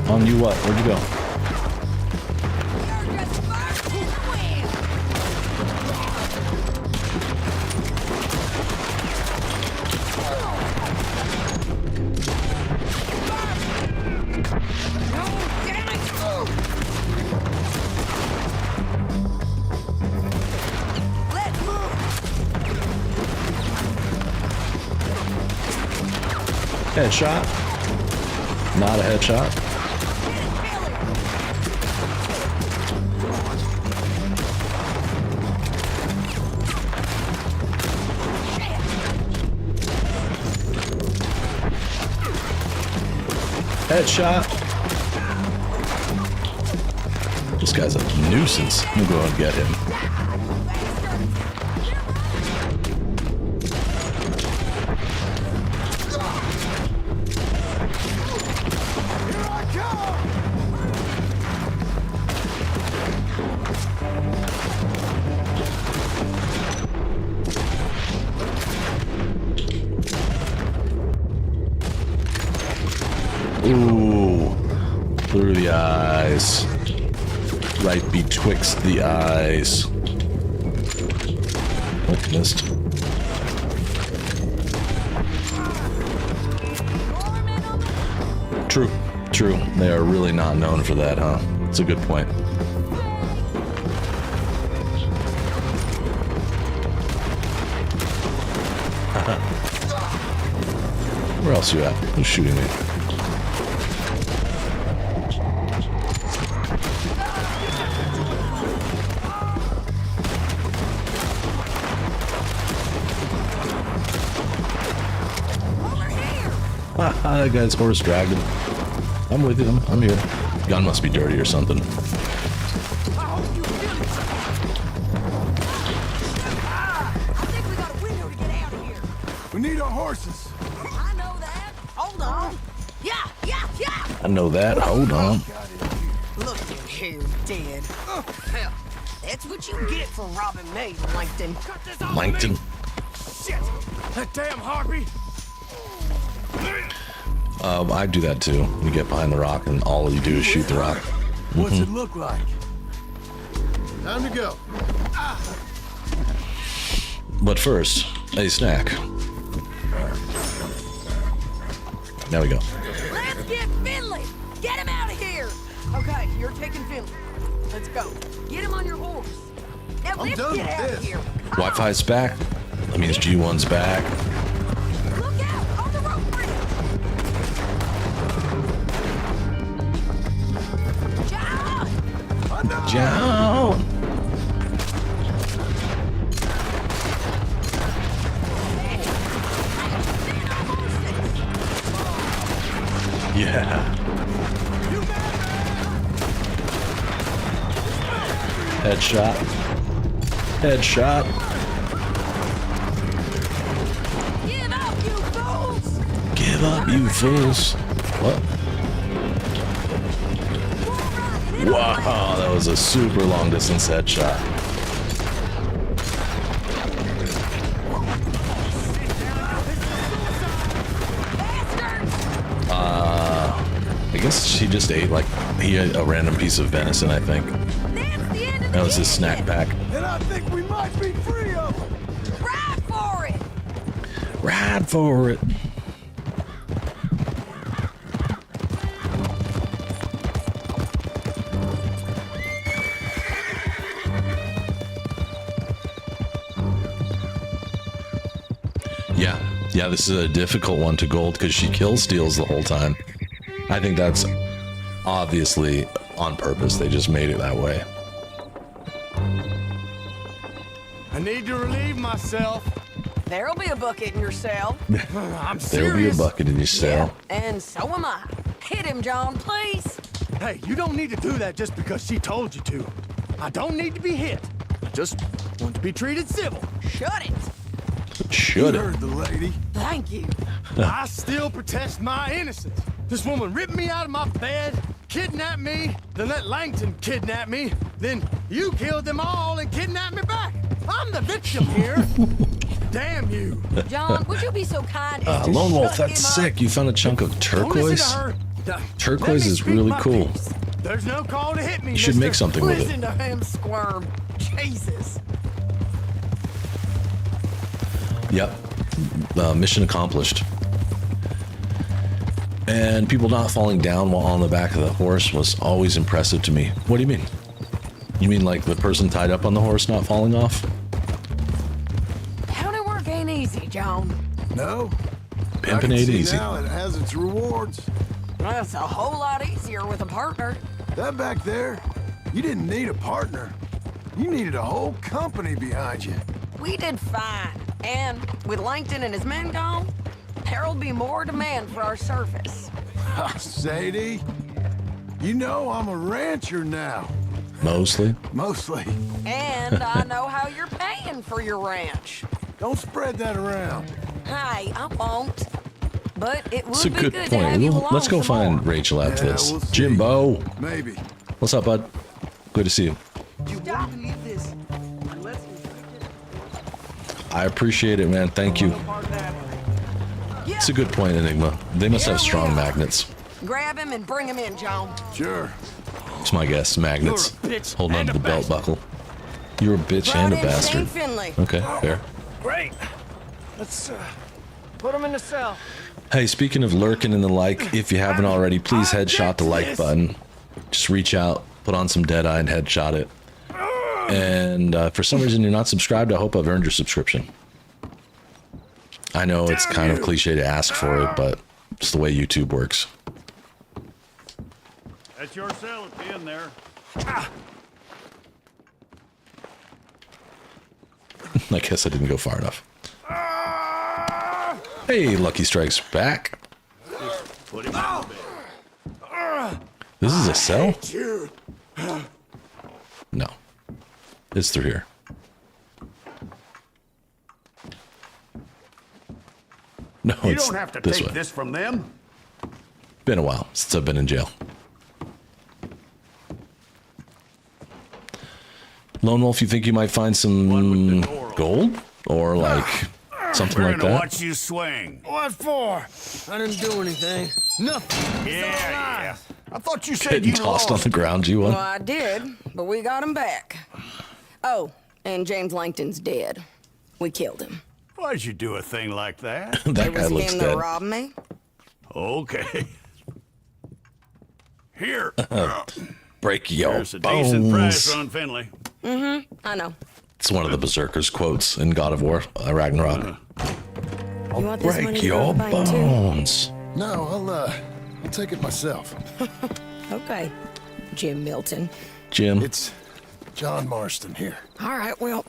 On you what? Where'd you go? Headshot. Not a headshot. Headshot. This guy's a nuisance. I'm gonna go and get him. Ooh, through the eyes. Right betwixt the eyes. Oh, missed. True, true. They are really not known for that, huh? It's a good point. Where else you at? Who's shooting me? That guy's horse dragged him. I'm with him. I'm here. Gun must be dirty or something. We need our horses. I know that. Hold on. Yeah. I know that. Hold on. Look at here, dead. Hell, that's what you get for robbing me, Langton. Langton. Shit! That damn harpy! I do that too. You get behind the rock and all you do is shoot the rock. What's it look like? Time to go. But first, a snack. There we go. Let's get Finley. Get him out of here. Okay, you're taking Finley. Let's go. Get him on your horse. Now I'm let's done get with out of this. here. Wi-Fi's back. That means G1's back. Look out on the rope bridge. John! John. Yeah. Headshot. Headshot. Give up, you fools! Give up, you fools. What? Wow, that was a super long distance headshot. I guess she just ate like he had a random piece of venison, I think. That was his snack pack. And I think we might be free of them. Ride for it! Ride for it. Yeah, this is a difficult one to gold because she kill steals the whole time. I think that's obviously on purpose. They just made it that way. I need to relieve myself. There'll be a bucket in your cell. I'm serious. There'll be a bucket in your cell. And so am I. Hit him, John, please. Hey, you don't need to do that just because she told you to. I don't need to be hit. I just want to be treated civil. Shut it. Should You have. heard the lady. Thank you. I still protest my innocence. This woman ripped me out of my bed, kidnapped me, then let Langton kidnap me, then you killed them all and kidnapped me back. I'm the victim here. Damn you. John, would you be so kind as to Lone Wolf, shut that's him up? sick. You found a chunk of Don't listen turquoise. to her. Turquoise Let me is speak really my cool. piece. There's no call to hit me, You should make something with it. Listen to him squirm. Jesus. Yep. Mission accomplished. And people not falling down while on the back of the horse was always impressive to me. What do you mean? You mean like the person tied up on the horse not falling off? County work ain't easy, John. No. Pimpin' I can ain't see easy. now it has its rewards. That's a whole lot easier with a partner. That back there, you didn't need a partner. You needed a whole company behind you. We did fine. And with Langton and his men gone, there'll be more demand for our service. Sadie, you know I'm a rancher now. Mostly. Mostly. And I know how you're paying for your ranch. Don't spread that around. Hey, I won't. But it would It's a be good good to point. have you Well, along let's go some find more. Rachel after Yeah, this. we'll see. Jimbo. Maybe. What's up, bud? Good to see you. You won't believe this. Unless I appreciate it, man. Thank you. It's a good point, Enigma. They must have strong magnets. Grab him and bring him in, John. Sure. It's my guess. Magnets. You're a bitch Holding on and to a the belt buckle. You're a bitch and a Brought in bastard. Shane Finley. Okay, fair. Great. Let's put him in the cell. Hey, speaking of lurking and the like, if you haven't already, please headshot the like button. Just reach out, put on some Deadeye and headshot it. And for some reason you're not subscribed, I hope I've earned your subscription. I know it's kind of cliche to ask for it, but it's the way YouTube works. That's your cell at the end there. I guess I didn't go far enough. Hey, Lucky Strike's back. Put him in the bed. This is a cell? No. It's through here. No, You it's don't have to this take way. this from them. Been a while since I've been in jail. Lone Wolf, you think you might find One with some the door gold? Or like something We're like gonna that? watch you swing. What for? I didn't do anything. Nothing. Yeah. I thought you said Getting you tossed on lost. the ground, you Well, want? I did, but we got him back. Oh, and James Langton's dead. We killed him. Why'd you do a thing like that? That It guy was looks him dead. that robbed me. Okay. Here. Break your There's a decent bones. price on Finley. I know. It's one of the Berserker's quotes in God of War, Ragnarok. You want this money Break to go to your the bank, too? bones. No, I'll take it myself. Okay, Jim Milton. Jim, It's John Marston here. All right, well,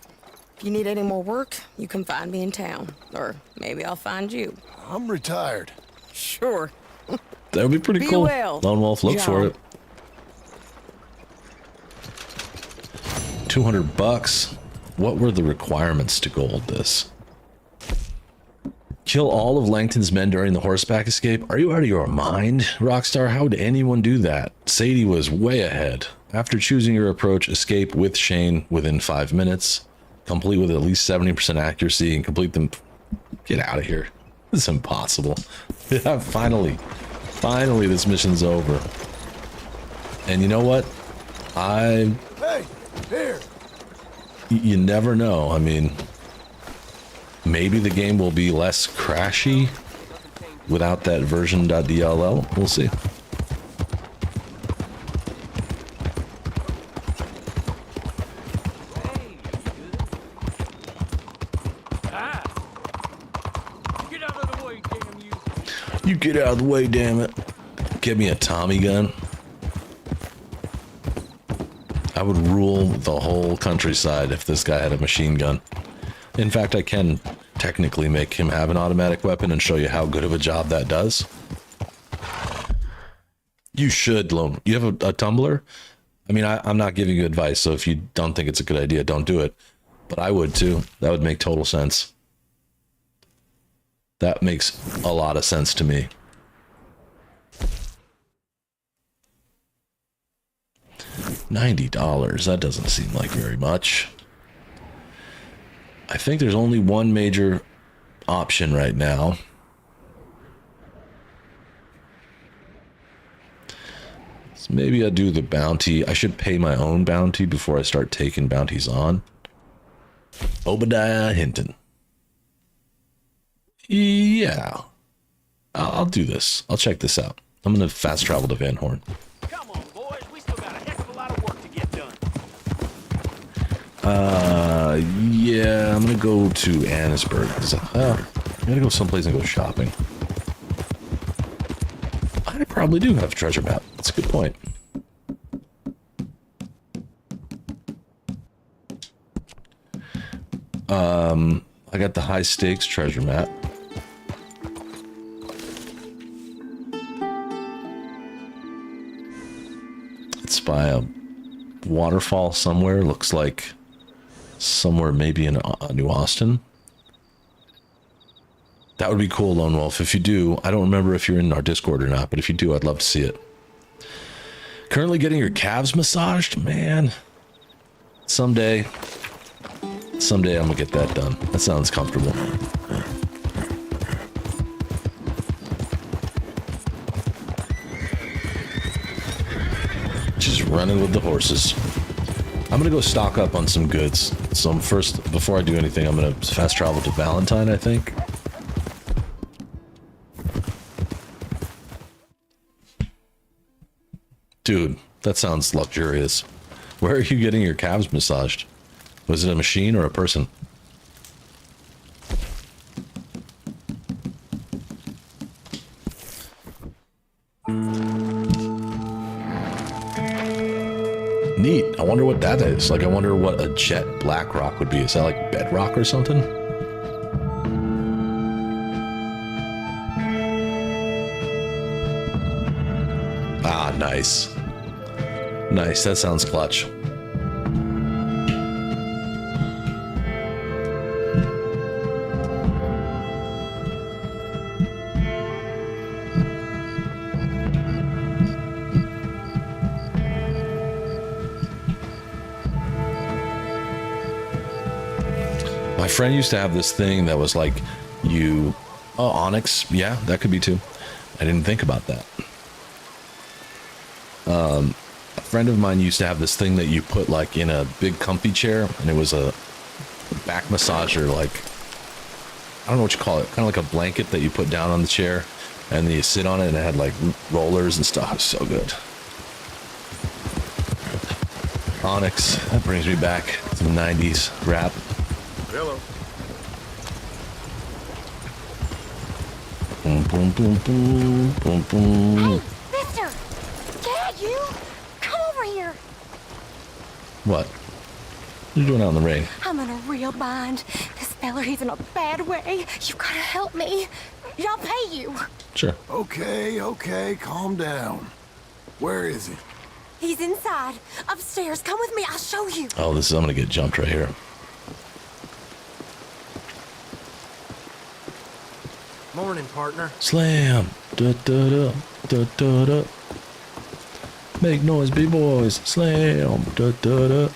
if you need any more work, you can find me in town. Or maybe I'll find you. I'm retired. Sure. that would be pretty Be cool. well, Lone Wolf, look for John. it. 200 bucks. What were the requirements to gold this? Kill all of Langton's men during the horseback escape? Are you out of your mind, Rockstar? How would anyone do that? Sadie was way ahead. After choosing your approach, escape with Shane within 5 minutes. Complete with at least 70% accuracy and complete them. Get out of here. This is impossible. Yeah, finally. Finally, this mission's over. And you know what? Hey, here. You never know. I mean, maybe the game will be less crashy without that version.dll. We'll see. Get out of the way, damn you. You get out of the way, damn it. Give me a Tommy gun. I would rule the whole countryside if this guy had a machine gun. In fact, I can technically make him have an automatic weapon and show you how good of a job that does. You should, Lone. You have a tumbler? I mean, I'm not giving you advice, so if you don't think it's a good idea, don't do it. But I would too. That would make total sense. That makes a lot of sense to me. $90. That doesn't seem like very much. I think there's only one major option right now. So maybe I'll do the bounty. I should pay my own bounty before I start taking bounties on. Obadiah Hinton. Yeah. I'll do this. I'll check this out. I'm going to fast travel to Van Horn. Come on, boys. We still got a heck of a lot of work to get done. Yeah, I'm going to go to Annisburg. I'm going to go someplace and go shopping. I probably do have a treasure map. That's a good point. I got the high stakes treasure map. It's by a waterfall somewhere. Looks like somewhere maybe in New Austin. That would be cool, Lone Wolf. If you do, I don't remember if you're in our Discord or not, but if you do, I'd love to see it. Currently getting your calves massaged? Man. Someday I'm gonna get that done. That sounds comfortable. Just running with the horses. I'm gonna go stock up on some goods. So first, before I do anything, I'm gonna fast travel to Valentine, I think. Dude, that sounds luxurious. Where are you getting your calves massaged? Was it a machine or a person? Neat. I wonder what that is. Like, I wonder what a jet black rock would be. Is that like bedrock or something? Ah, nice. Nice. That sounds clutch. My friend used to have this thing that was like you... Oh, Onyx. Yeah, that could be too. I didn't think about that. A friend of mine used to have this thing that you put like in a big comfy chair, and it was a back massager, like, I don't know what you call it, kind of like a blanket that you put down on the chair, and then you sit on it, and it had like rollers and stuff. It was so good. Onyx, that brings me back to the 90s rap. Hello. Boom, boom, boom, boom, boom, boom. Hey, mister! Dad, you! Come over here! What? What are you doing out in the rain? I'm in a real bind. This feller, he's in a bad way. You gotta help me. I'll pay you. Sure. Okay, calm down. Where is he? He's inside. Upstairs. Come with me. I'll show you. Oh, I'm gonna get jumped right here. Morning, partner. Slam. Da da da da da da. Make noise, B-boys. Slam. Da da da.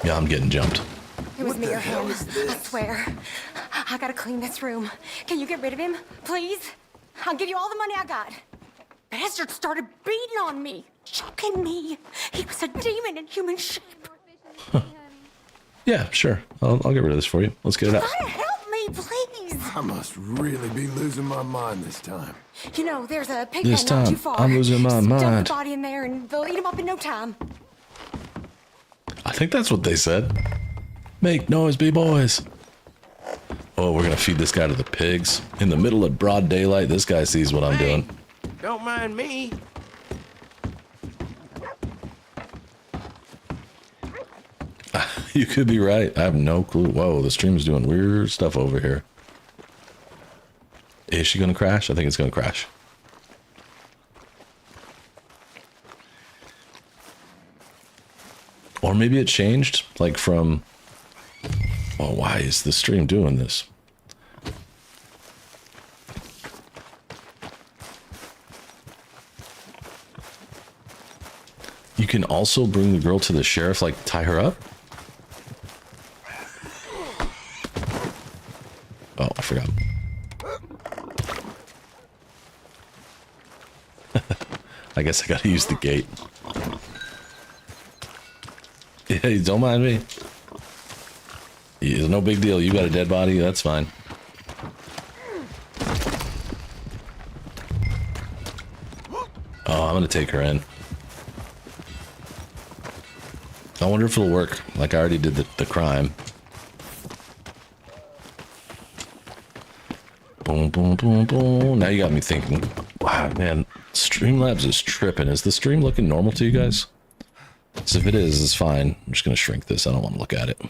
Yeah, I'm getting jumped. It was What me the or hell him. is this? I swear. I gotta clean this room. Can you get rid of him, please? I'll give you all the money I got. Bastard started beating on me, choking me. He was a demon in human shape. Yeah, sure. I'll get rid of this for you. Let's get it out. Gotta help me, please. I must really be losing my mind this time. You know, there's a pig This pen not too time, far. I'm losing my Just dump mind. the body in there and they'll eat him up in no time. I think that's what they said. Make noise, B-boys. Oh, we're gonna feed this guy to the pigs. In the middle of broad daylight, this guy sees what I'm doing. Don't mind me. You could be right. I have no clue. Whoa, the stream is doing weird stuff over here. Is she gonna crash? I think it's gonna crash. Or maybe it changed, like from... Oh, why is the stream doing this? You can also bring the girl to the sheriff, like tie her up? Oh, I forgot. I guess I gotta use the gate. Yeah, don't mind me. It's no big deal. You got a dead body, that's fine. Oh, I'm gonna take her in. I wonder if it'll work. Like I already did the crime. Boom, boom, boom, boom. Now you got me thinking. Wow, man. Streamlabs is tripping. Is the stream looking normal to you guys? So if it is, it's fine. I'm just going to shrink this. I don't want to look at it.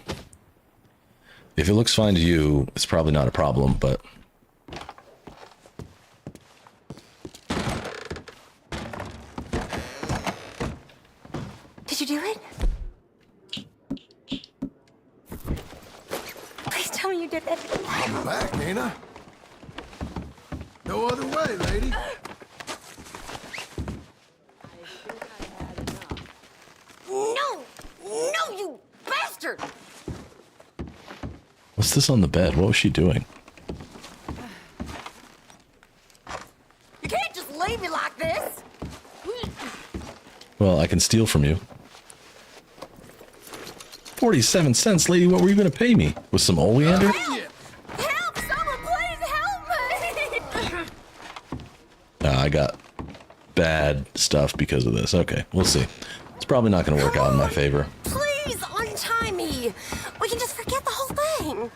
If it looks fine to you, it's probably not a problem, but... Did you do it? Please tell me you did it. I'm back, ain't I? No other way, lady. No! No, you bastard! What's this on the bed? What was she doing? You can't just leave me like this! Well, I can steal from you. 47 cents, lady. What were you going to pay me? With some oleander? Help! Someone please help me! I got bad stuff because of this. Okay, we'll see. It's probably not going to work out in my favor. Please untie me! We can just forget the whole thing!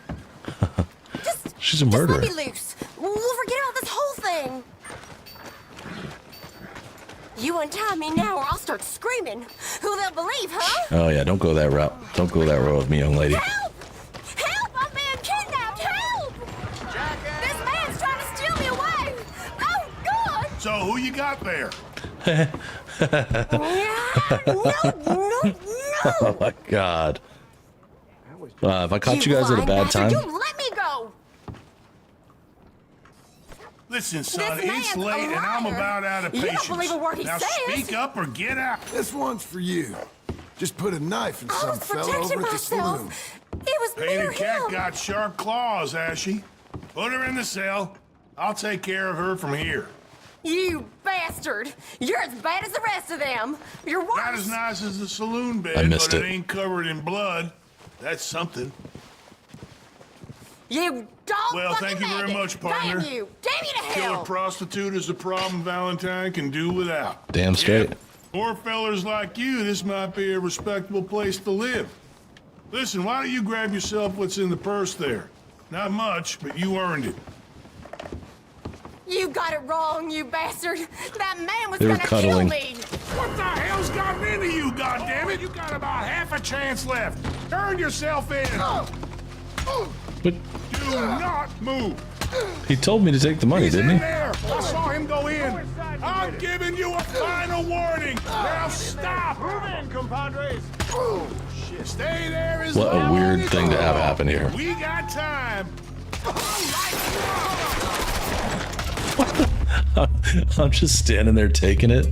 She's a murderer. Just let me loose. We'll forget about this whole thing. You untie me now or I'll start screaming. Who they'll believe, huh? Oh yeah, don't go that route. Don't go that road with me, young lady. Help! Help! I'm being kidnapped! Help! This man's trying to steal me away! Oh, God! So who you got there? No! Oh my God. If I caught you guys at a bad time. You let me go! Listen, son, This it's man's late a and I'm liar. about out of You don't patience. believe a word he now says. speak up or get out. This one's for you. Just put a knife in I some was fella protecting over at the saloon. myself. It was me or Painted cat him. got sharp claws, has she? Put her in the cell. I'll take care of her from here. You bastard! You're as bad as the rest of them. You're worse. Not as nice as the saloon bed, I missed but it. it ain't covered in blood. That's something. You dog Well, fucking thank you very maggot. much, partner. Damn you! Damn you to Kill a hell! prostitute is a problem Valentine can do without. Damn straight. Yep. For fellers like you, this might be a respectable place to live. Listen, why don't you grab yourself what's in the purse there? Not much, but you earned it. You got it wrong, you bastard. That man was They were gonna cuddling. kill me. What the hell's gotten into you, goddammit? You got about half a chance left. Turn yourself in. But Do not move. he told me to take the money, He's didn't in he? there. I saw him go in. I'm giving you a final warning. Now stop. Move in, compadres. Oh, shit. Stay there as What a long weird as thing to have you happen here. We got time. I'm just standing there taking it.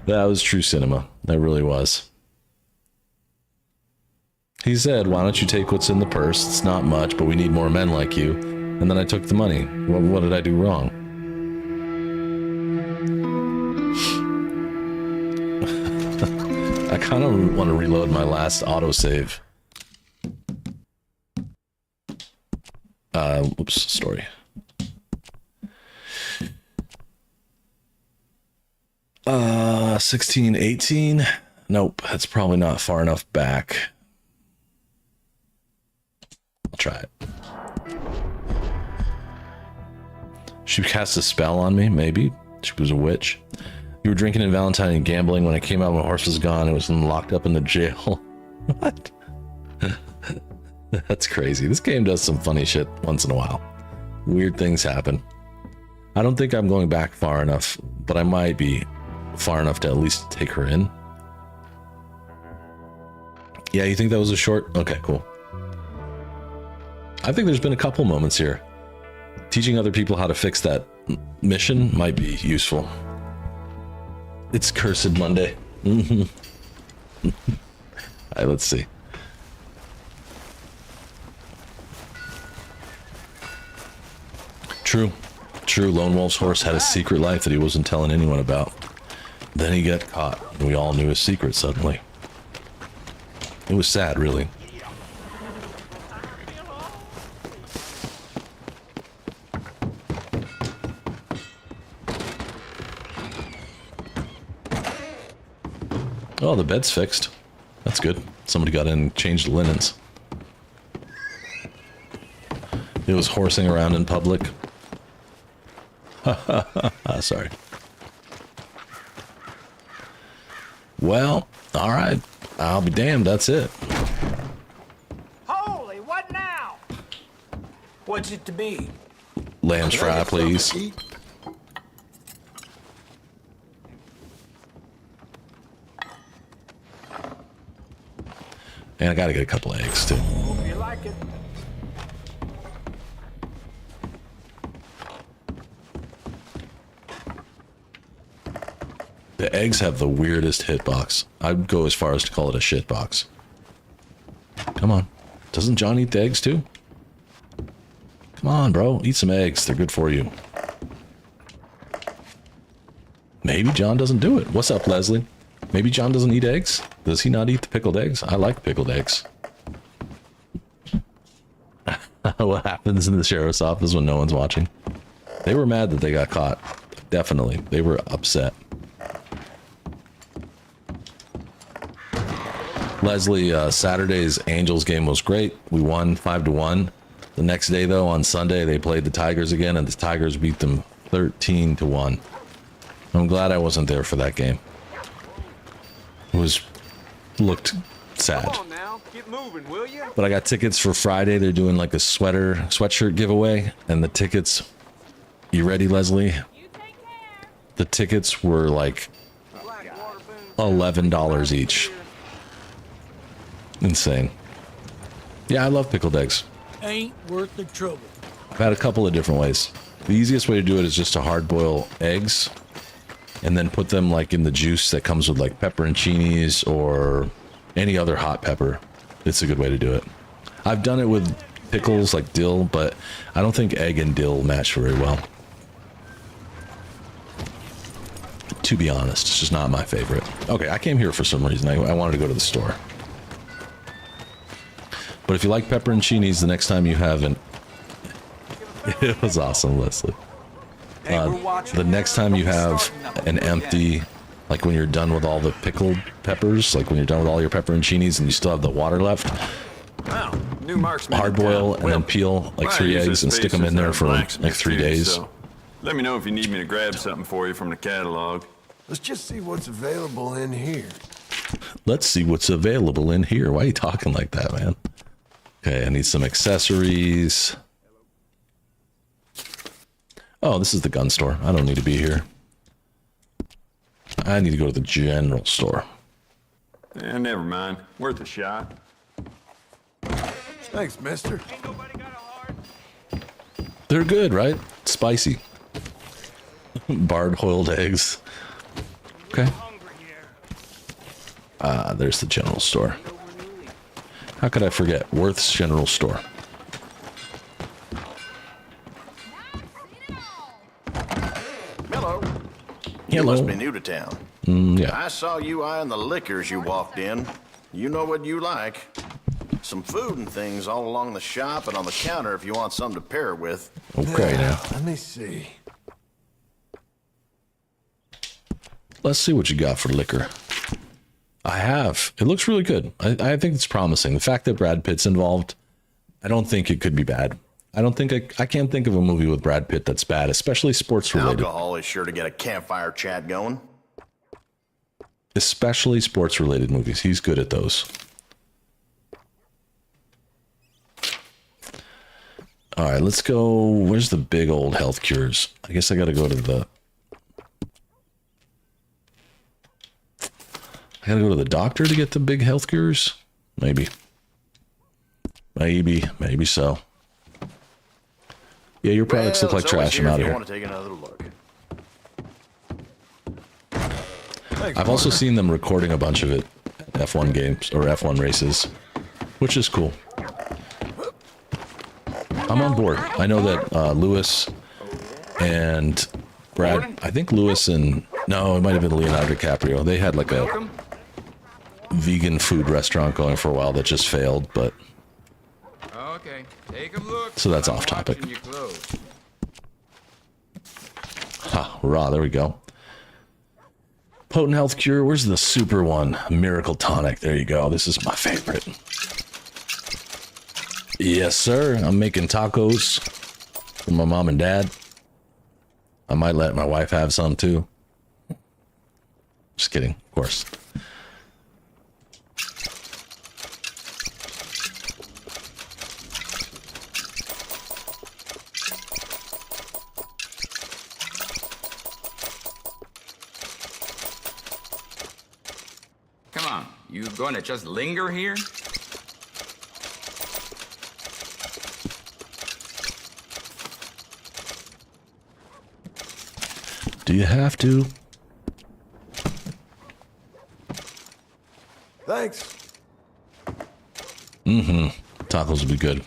That was true cinema. That really was. He said, why don't you take what's in the purse? It's not much, but we need more men like you. And then I took the money. What did I do wrong? I kind of want to reload my last autosave. Oops, story. 16, 18? Nope, that's probably not far enough back. I'll try it. She cast a spell on me, maybe. She was a witch. You were drinking in Valentine and gambling. When I came out, my horse was gone. It was locked up in the jail. What? That's crazy. This game does some funny shit once in a while. Weird things happen. I don't think I'm going back far enough, but I might be. far enough to at least take her in. Yeah, you think that was a short? Okay, cool. I think there's been a couple moments here. Teaching other people how to fix that mission might be useful. It's Cursed Monday. All right, let's see. True. Lone Wolf's horse had a secret life that he wasn't telling anyone about. Then he got caught, and we all knew his secret suddenly. It was sad, really. Oh, the bed's fixed. That's good. Somebody got in and changed the linens. It was horsing around in public. Sorry. Well, all right. I'll be damned. That's it. Holy, what now? What's it to be? Lamb's fry, please. And I gotta get a couple of eggs too. Hope you like it. The eggs have the weirdest hitbox. I'd go as far as to call it a shitbox. Come on. Doesn't John eat the eggs too? Come on, bro. Eat some eggs. They're good for you. Maybe John doesn't do it. What's up, Leslie? Maybe John doesn't eat eggs? Does he not eat the pickled eggs? I like pickled eggs. What happens in the sheriff's office when no one's watching? They were mad that they got caught. Definitely. They were upset. Leslie, Saturday's Angels game was great. We won 5-1. The next day, though, on Sunday, they played the Tigers again, and the Tigers beat them 13-1. I'm glad I wasn't there for that game. It looked sad. Come on now, get moving, will you? But I got tickets for Friday. They're doing like a sweatshirt giveaway, and the tickets. You ready, Leslie? The tickets were like $11 each. Insane. Yeah, I love pickled eggs. Ain't worth the trouble. I've had a couple of different ways. The easiest way to do it is just to hard boil eggs and then put them like in the juice that comes with like pepperoncinis or any other hot pepper. It's a good way to do it. I've done it with pickles like dill, but I don't think egg and dill match very well. To be honest, it's just not my favorite. Okay, I came here for some reason. I wanted to go to the store. But if you like pepperoncinis, the next time you have an... It was awesome, Leslie. The next time you have an empty, like when you're done with all the pickled peppers, like when you're done with all your pepperoncinis and you still have the water left, Wow, new marksman. hard boil and then peel like 3 eggs and stick them in there for like 3 days. So let me know if you need me to grab something for you from the catalog. Let's just see what's available in here. Let's see what's available in here. Why are you talking like that, man? Okay, I need some accessories. Oh, this is the gun store. I don't need to be here. I need to go to the general store. Never mind. Worth a shot. Thanks, mister. They're good, right? Spicy. Barred-boiled eggs. Okay. There's the general store. How could I forget? Worth's General Store. Hello. You Hello. must be new to town. Yeah. I saw you eyeing the liquors you walked in. You know what you like. Some food and things all along the shop and on the counter if you want something to pair it with. Okay, now. Let me see. Let's see what you got for liquor. I have. It looks really good. I think it's promising. The fact that Brad Pitt's involved, I don't think it could be bad. I can't think of a movie with Brad Pitt that's bad, especially sports related. Alcohol is sure to get a campfire chat going. Especially sports related movies. He's good at those. All right, let's go. Where's the big old health cures? I guess I got to go to the... I gotta go to the doctor to get the big health cures? Maybe. Maybe so. Yeah, your products look like trash. I'm out of here. Want to take another look. I've also seen them recording a bunch of it, F1 games or F1 races, which is cool. I'm on board. I know that Lewis and Brad, I think Lewis and, no, it might have been Leonardo DiCaprio. They had like a vegan food restaurant going for a while that just failed, but. Okay, take a look. So that's off topic. Ha, raw, there we go. Potent health cure, where's the super one? Miracle tonic, there you go. This is my favorite. Yes, sir. I'm making tacos for my mom and dad. I might let my wife have some too. Just kidding, of course. Come on, you gonna just linger here? Do you have to? Thanks. Mm-hmm. Tacos would be good.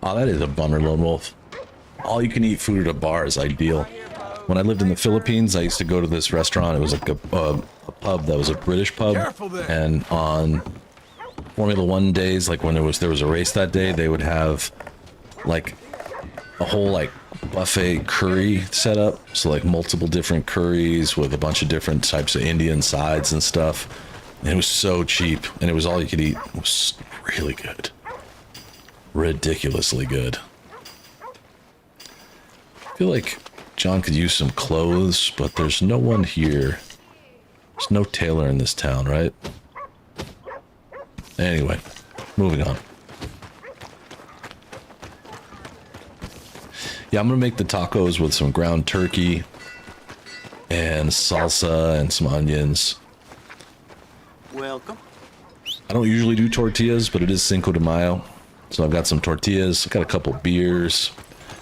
Oh, that is a bummer, Lone Wolf. All you can eat food at a bar is ideal. When I lived in the Philippines, I used to go to this restaurant. It was like a pub that was a British pub. And on Formula One days, like when there was a race that day, they would have like a whole like buffet curry set up. So like multiple different curries with a bunch of different types of Indian sides and stuff. And it was so cheap, and it was all you could eat. It was really good. Ridiculously good. I feel like John could use some clothes, but there's no one here. There's no tailor in this town, right? Anyway, moving on. Yeah, I'm gonna make the tacos with some ground turkey and salsa and some onions. Welcome. I don't usually do tortillas, but it is Cinco de Mayo. So I've got some tortillas, I've got a couple beers.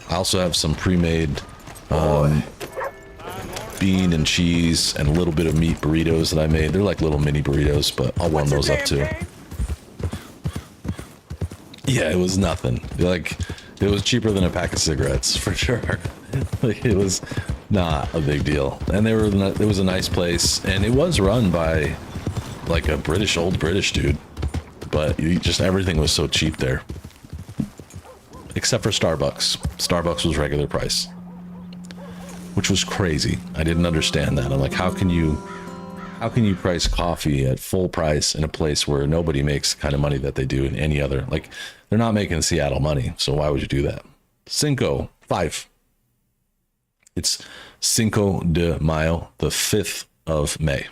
I also have some pre-made bean and cheese and a little bit of meat burritos that I made. They're like little mini burritos, but I'll warm those up too. Yeah, it was nothing. Like, it was cheaper than a pack of cigarettes for sure. Like, it was not a big deal. And it was a nice place, and it was run by like a old British dude. But everything was so cheap there. Except for Starbucks. Starbucks was regular price. Which was crazy. I didn't understand that. I'm like, how can you price coffee at full price in a place where nobody makes the kind of money that they do in any other? Like, they're not making Seattle money, so why would you do that? 5. It's Cinco de Mayo, the 5th of May.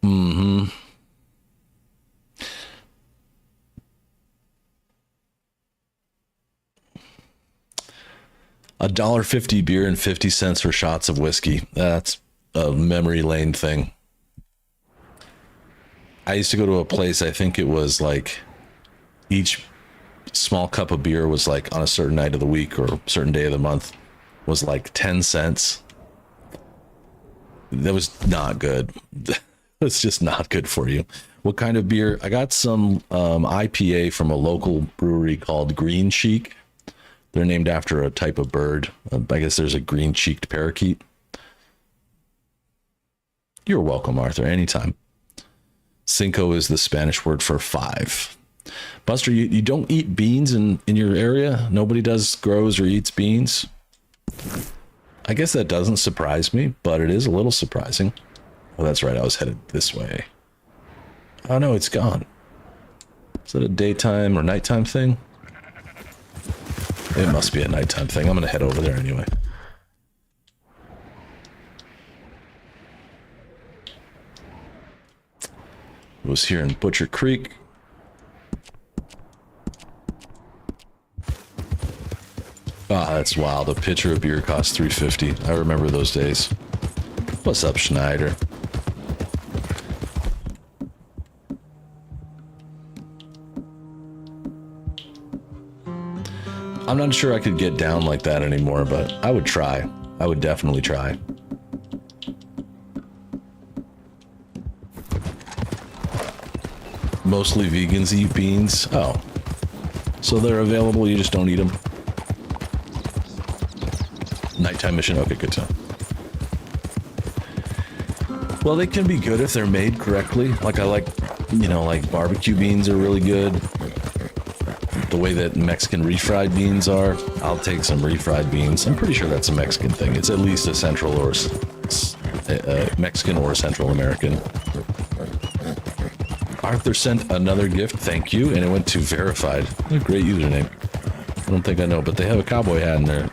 Mm-hmm. $1.50 beer and 50 cents for shots of whiskey. That's a memory lane thing. I used to go to a place, I think it was like each small cup of beer was like on a certain night of the week or a certain day of the month was like 10 cents. That was not good. It's just not good for you. What kind of beer? I got some IPA from a local brewery called Green Cheek. They're named after a type of bird. I guess there's a green-cheeked parakeet. You're welcome, Arthur, anytime. Cinco is the Spanish word for 5. Buster, you don't eat beans in your area? Nobody grows or eats beans? I guess that doesn't surprise me, but it is a little surprising. Oh, that's right, I was headed this way. Oh no, it's gone. Is that a daytime or nighttime thing? It must be a nighttime thing. I'm gonna head over there anyway. It was here in Butcher Creek. Ah, that's wild. A pitcher of beer costs $3.50. I remember those days. What's up, Schneider? I'm not sure I could get down like that anymore, but I would try. I would definitely try. Mostly vegans eat beans. Oh. So they're available, you just don't eat them. Nighttime mission. Okay, good to know. Well, they can be good if they're made correctly. Like I like, you know, like barbecue beans are really good. The way that Mexican refried beans are, I'll take some refried beans. I'm pretty sure that's a Mexican thing. It's at least a Central or Mexican or Central American. Arthur sent another gift, thank you, and it went to verified. What a great username. I don't think I know, but they have a cowboy hat in their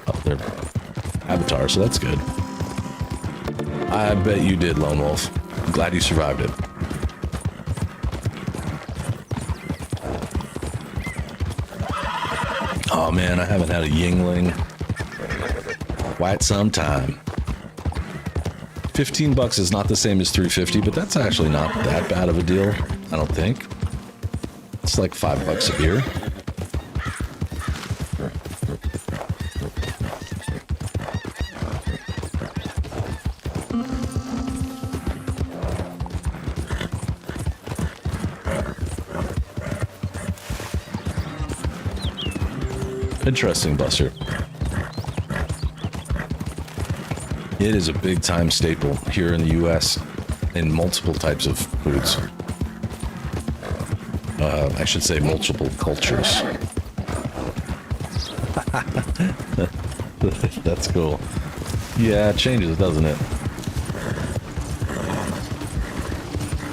avatar, so that's good. I bet you did, Lone Wolf. I'm glad you survived it. Oh man, I haven't had a Yingling quite some time. $15 is not the same as $3.50, but that's actually not that bad of a deal, I don't think. It's like $5 a beer. Interesting, Buster. It is a big time staple here in the US in multiple types of foods. I should say multiple cultures. That's cool. Yeah, it changes, doesn't it?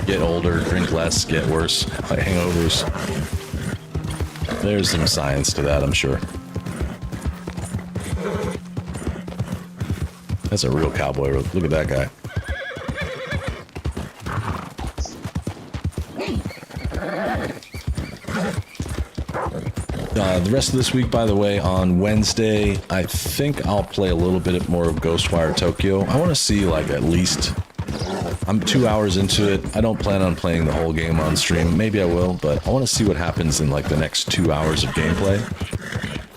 Get older, drink less, get worse, hangovers. There's some science to that, I'm sure. That's a real cowboy. Look at that guy. The rest of this week, by the way, on Wednesday, I think I'll play a little bit more of Ghostwire Tokyo. I want to see, like, at least... I'm 2 hours into it. I don't plan on playing the whole game on stream. Maybe I will, but I want to see what happens in, like, the next 2 hours of gameplay.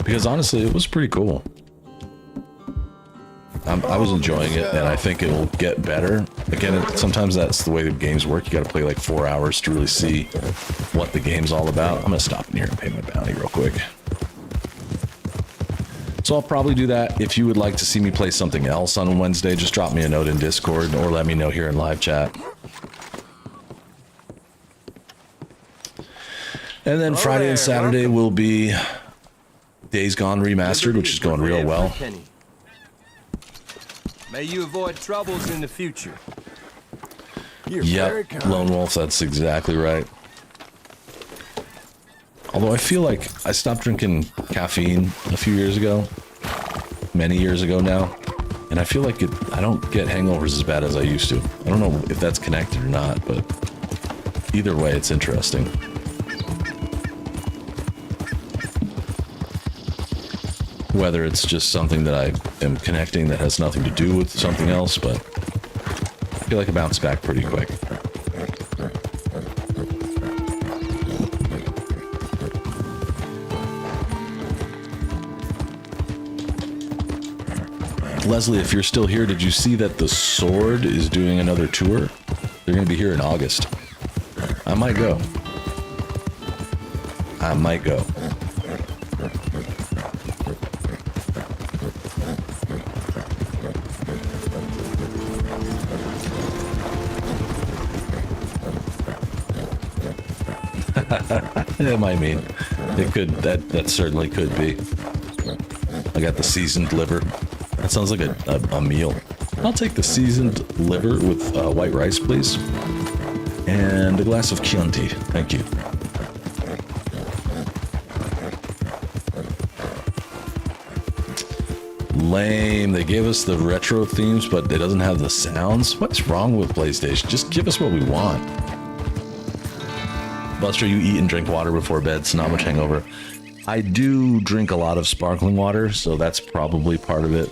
Because, honestly, it was pretty cool. I was enjoying it, and I think it'll get better. Again, sometimes that's the way the games work. You got to play like 4 hours to really see what the game's all about. I'm gonna stop in here and pay my bounty real quick. So I'll probably do that. If you would like to see me play something else on Wednesday, just drop me a note in Discord or let me know here in live chat. And then Friday and Saturday will be Days Gone Remastered, which is going real well. May you avoid troubles in the future. Yep, Lone Wolf, that's exactly right. Although I feel like I stopped drinking caffeine a few years ago. Many years ago now. And I feel like I don't get hangovers as bad as I used to. I don't know if that's connected or not, but either way, it's interesting. Whether it's just something that I am connecting that has nothing to do with something else, but I feel like I bounce back pretty quick. Leslie, if you're still here, did you see that The Sword is doing another tour? They're going to be here in August. I might go. I might go. It might mean. It could, that certainly could be. I got the seasoned liver. That sounds like a meal. I'll take the seasoned liver with white rice, please. And a glass of Chianti. Thank you. Lame. They gave us the retro themes, but it doesn't have the sounds. What's wrong with PlayStation? Just give us what we want. Buster, you eat and drink water before bed, so not much hangover. I do drink a lot of sparkling water, so that's probably part of it.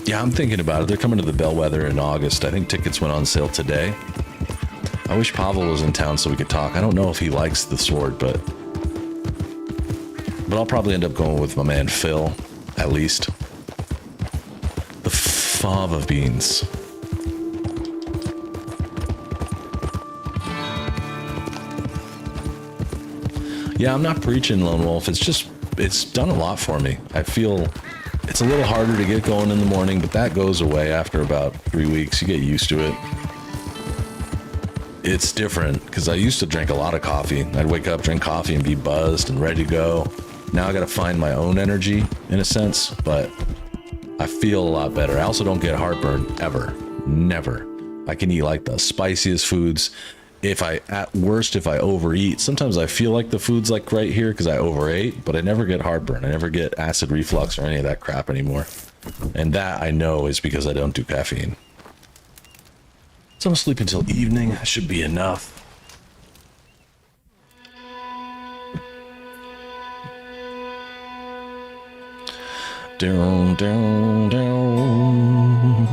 Yeah, I'm thinking about it. They're coming to the Bellwether in August. I think tickets went on sale today. I wish Pavel was in town so we could talk. I don't know if he likes the sword, but I'll probably end up going with my man Phil, at least. The fava beans. Yeah, I'm not preaching, Lone Wolf. It's done a lot for me. I feel it's a little harder to get going in the morning, but that goes away after about 3 weeks. You get used to it. It's different because I used to drink a lot of coffee. I'd wake up, drink coffee, and be buzzed and ready to go. Now I got to find my own energy in a sense, but I feel a lot better. I also don't get heartburn ever. Never. I can eat like the spiciest foods. At worst, if I overeat, sometimes I feel like the food's like right here because I overate, but I never get heartburn. I never get acid reflux or any of that crap anymore. And that I know is because I don't do caffeine. So I'm gonna sleep until evening. That should be enough. Down, down, down.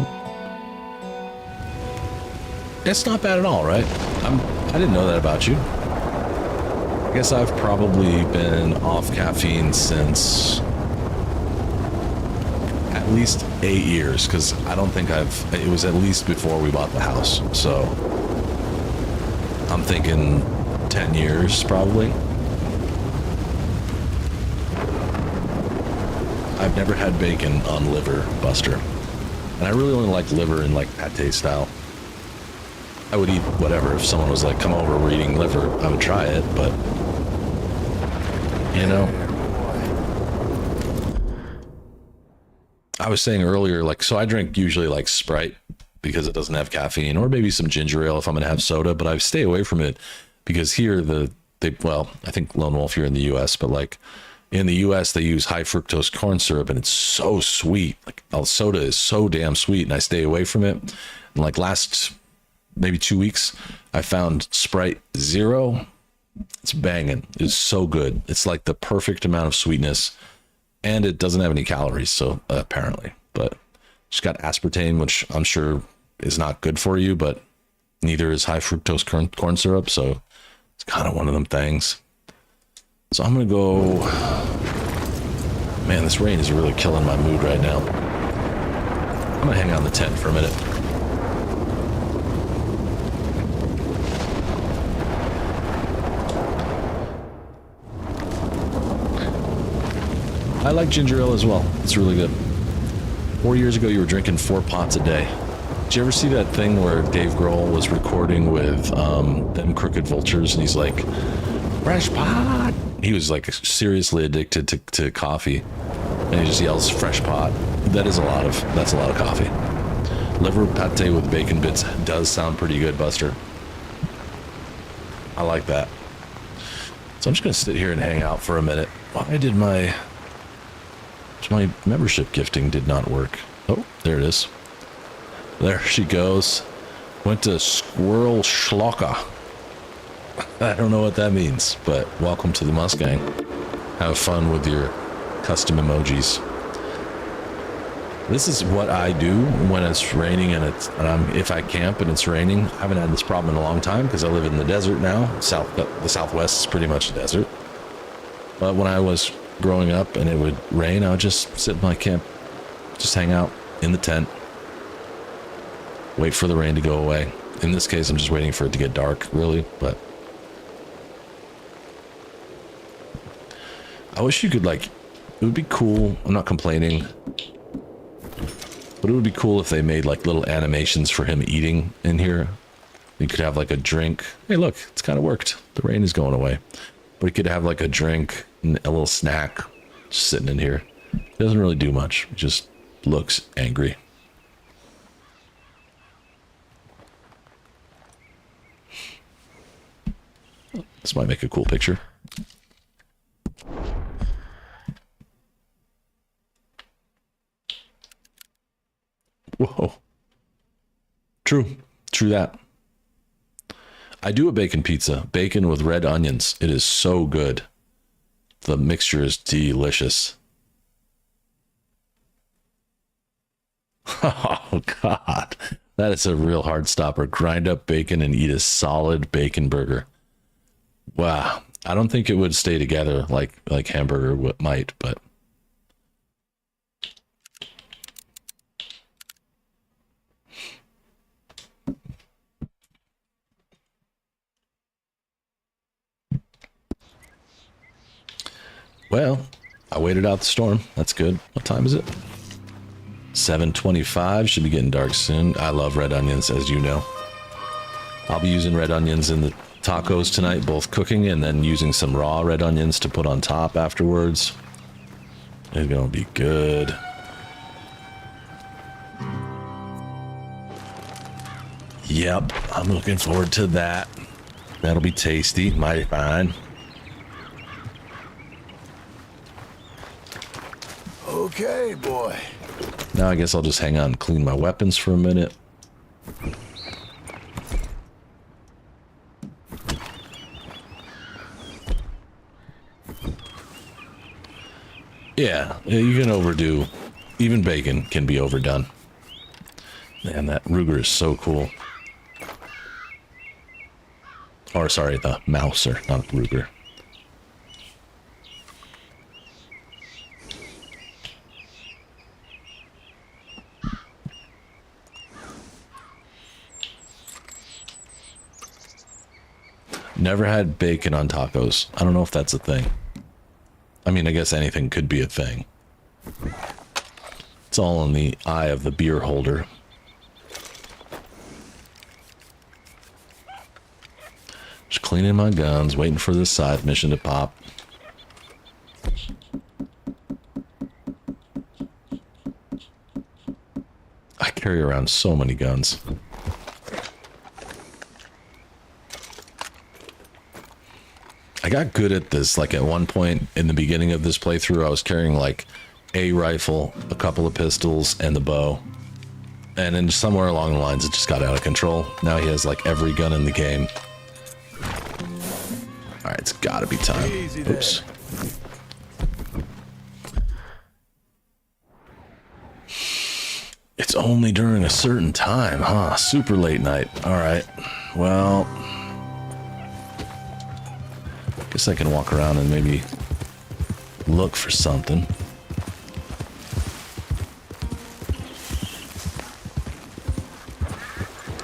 It's not bad at all, right? I didn't know that about you. I guess I've probably been off caffeine since at least 8 years, because I don't think it was at least before we bought the house. So I'm thinking 10 years probably. I've never had bacon on liver, Buster. And I really only like liver in like pate style. I would eat whatever. If someone was like, come over, we're eating liver, I would try it, but you know. I was saying earlier, like, so I drink usually like Sprite because it doesn't have caffeine, or maybe some ginger ale if I'm gonna have soda, but I stay away from it because here well, I think Lone Wolf here in the US, but like in the US they use high fructose corn syrup and it's so sweet. Like soda is so damn sweet and I stay away from it. And like last maybe 2 weeks, I found Sprite Zero. It's banging. It's so good. It's like the perfect amount of sweetness, and it doesn't have any calories, so apparently. But it's got aspartame, which I'm sure is not good for you, but neither is high fructose corn syrup, so it's kind of one of them things. So I'm gonna go. Man, this rain is really killing my mood right now. I'm gonna hang out in the tent for a minute. I like ginger ale as well. It's really good. 4 years ago, you were drinking 4 pots a day. Did you ever see that thing where Dave Grohl was recording with them Crooked Vultures, and he's like, fresh pot? He was like seriously addicted to coffee, and he just yells, fresh pot. That's a lot of coffee. Liver pate with bacon bits does sound pretty good, Buster. I like that. So I'm just gonna sit here and hang out for a minute. Why did my membership gifting did not work? Oh, there it is. There she goes. Went to Squirrel Schlocka. I don't know what that means, but welcome to the Mustang. Have fun with your custom emojis. This is what I do when it's raining and if I camp and it's raining. I haven't had this problem in a long time because I live in the desert now. The Southwest is pretty much a desert. But when I was growing up and it would rain, I would just sit in my camp, just hang out in the tent, wait for the rain to go away. In this case, I'm just waiting for it to get dark, really, but I wish you could, like, it would be cool. I'm not complaining, but it would be cool if they made like little animations for him eating in here. You could have like a drink. Hey, look, it's kind of worked. The rain is going away, but he could have like a drink, a little snack, just sitting in here. It doesn't really do much. It just looks angry. This might make a cool picture. Whoa. True that. I do a bacon pizza, bacon with red onions. It is so good. The mixture is delicious. Oh, God. That is a real hard stopper. Grind up bacon and eat a solid bacon burger. Wow. I don't think it would stay together like hamburger might, but... Well, I waited out the storm. That's good. What time is it? 7:25. Should be getting dark soon. I love red onions, as you know. I'll be using red onions in the tacos tonight, both cooking and then using some raw red onions to put on top afterwards. It's gonna be good. Yep, I'm looking forward to that. That'll be tasty, mighty fine. Okay, boy. Now I guess I'll just hang out and clean my weapons for a minute. Yeah, you can overdo. Even bacon can be overdone. Man, that Ruger is so cool. Or sorry, the Mauser, not the Ruger. Never had bacon on tacos. I don't know if that's a thing. I mean, I guess anything could be a thing. It's all in the eye of the beer holder. Just cleaning my guns, waiting for this side mission to pop. I carry around so many guns. I got good at this. Like at one point in the beginning of this playthrough, I was carrying like a rifle, a couple of pistols, and the bow. And then somewhere along the lines, it just got out of control. Now he has like every gun in the game. All right, it's gotta be time. Oops. It's only during a certain time, huh? Super late night. All right. Well, guess I can walk around and maybe look for something.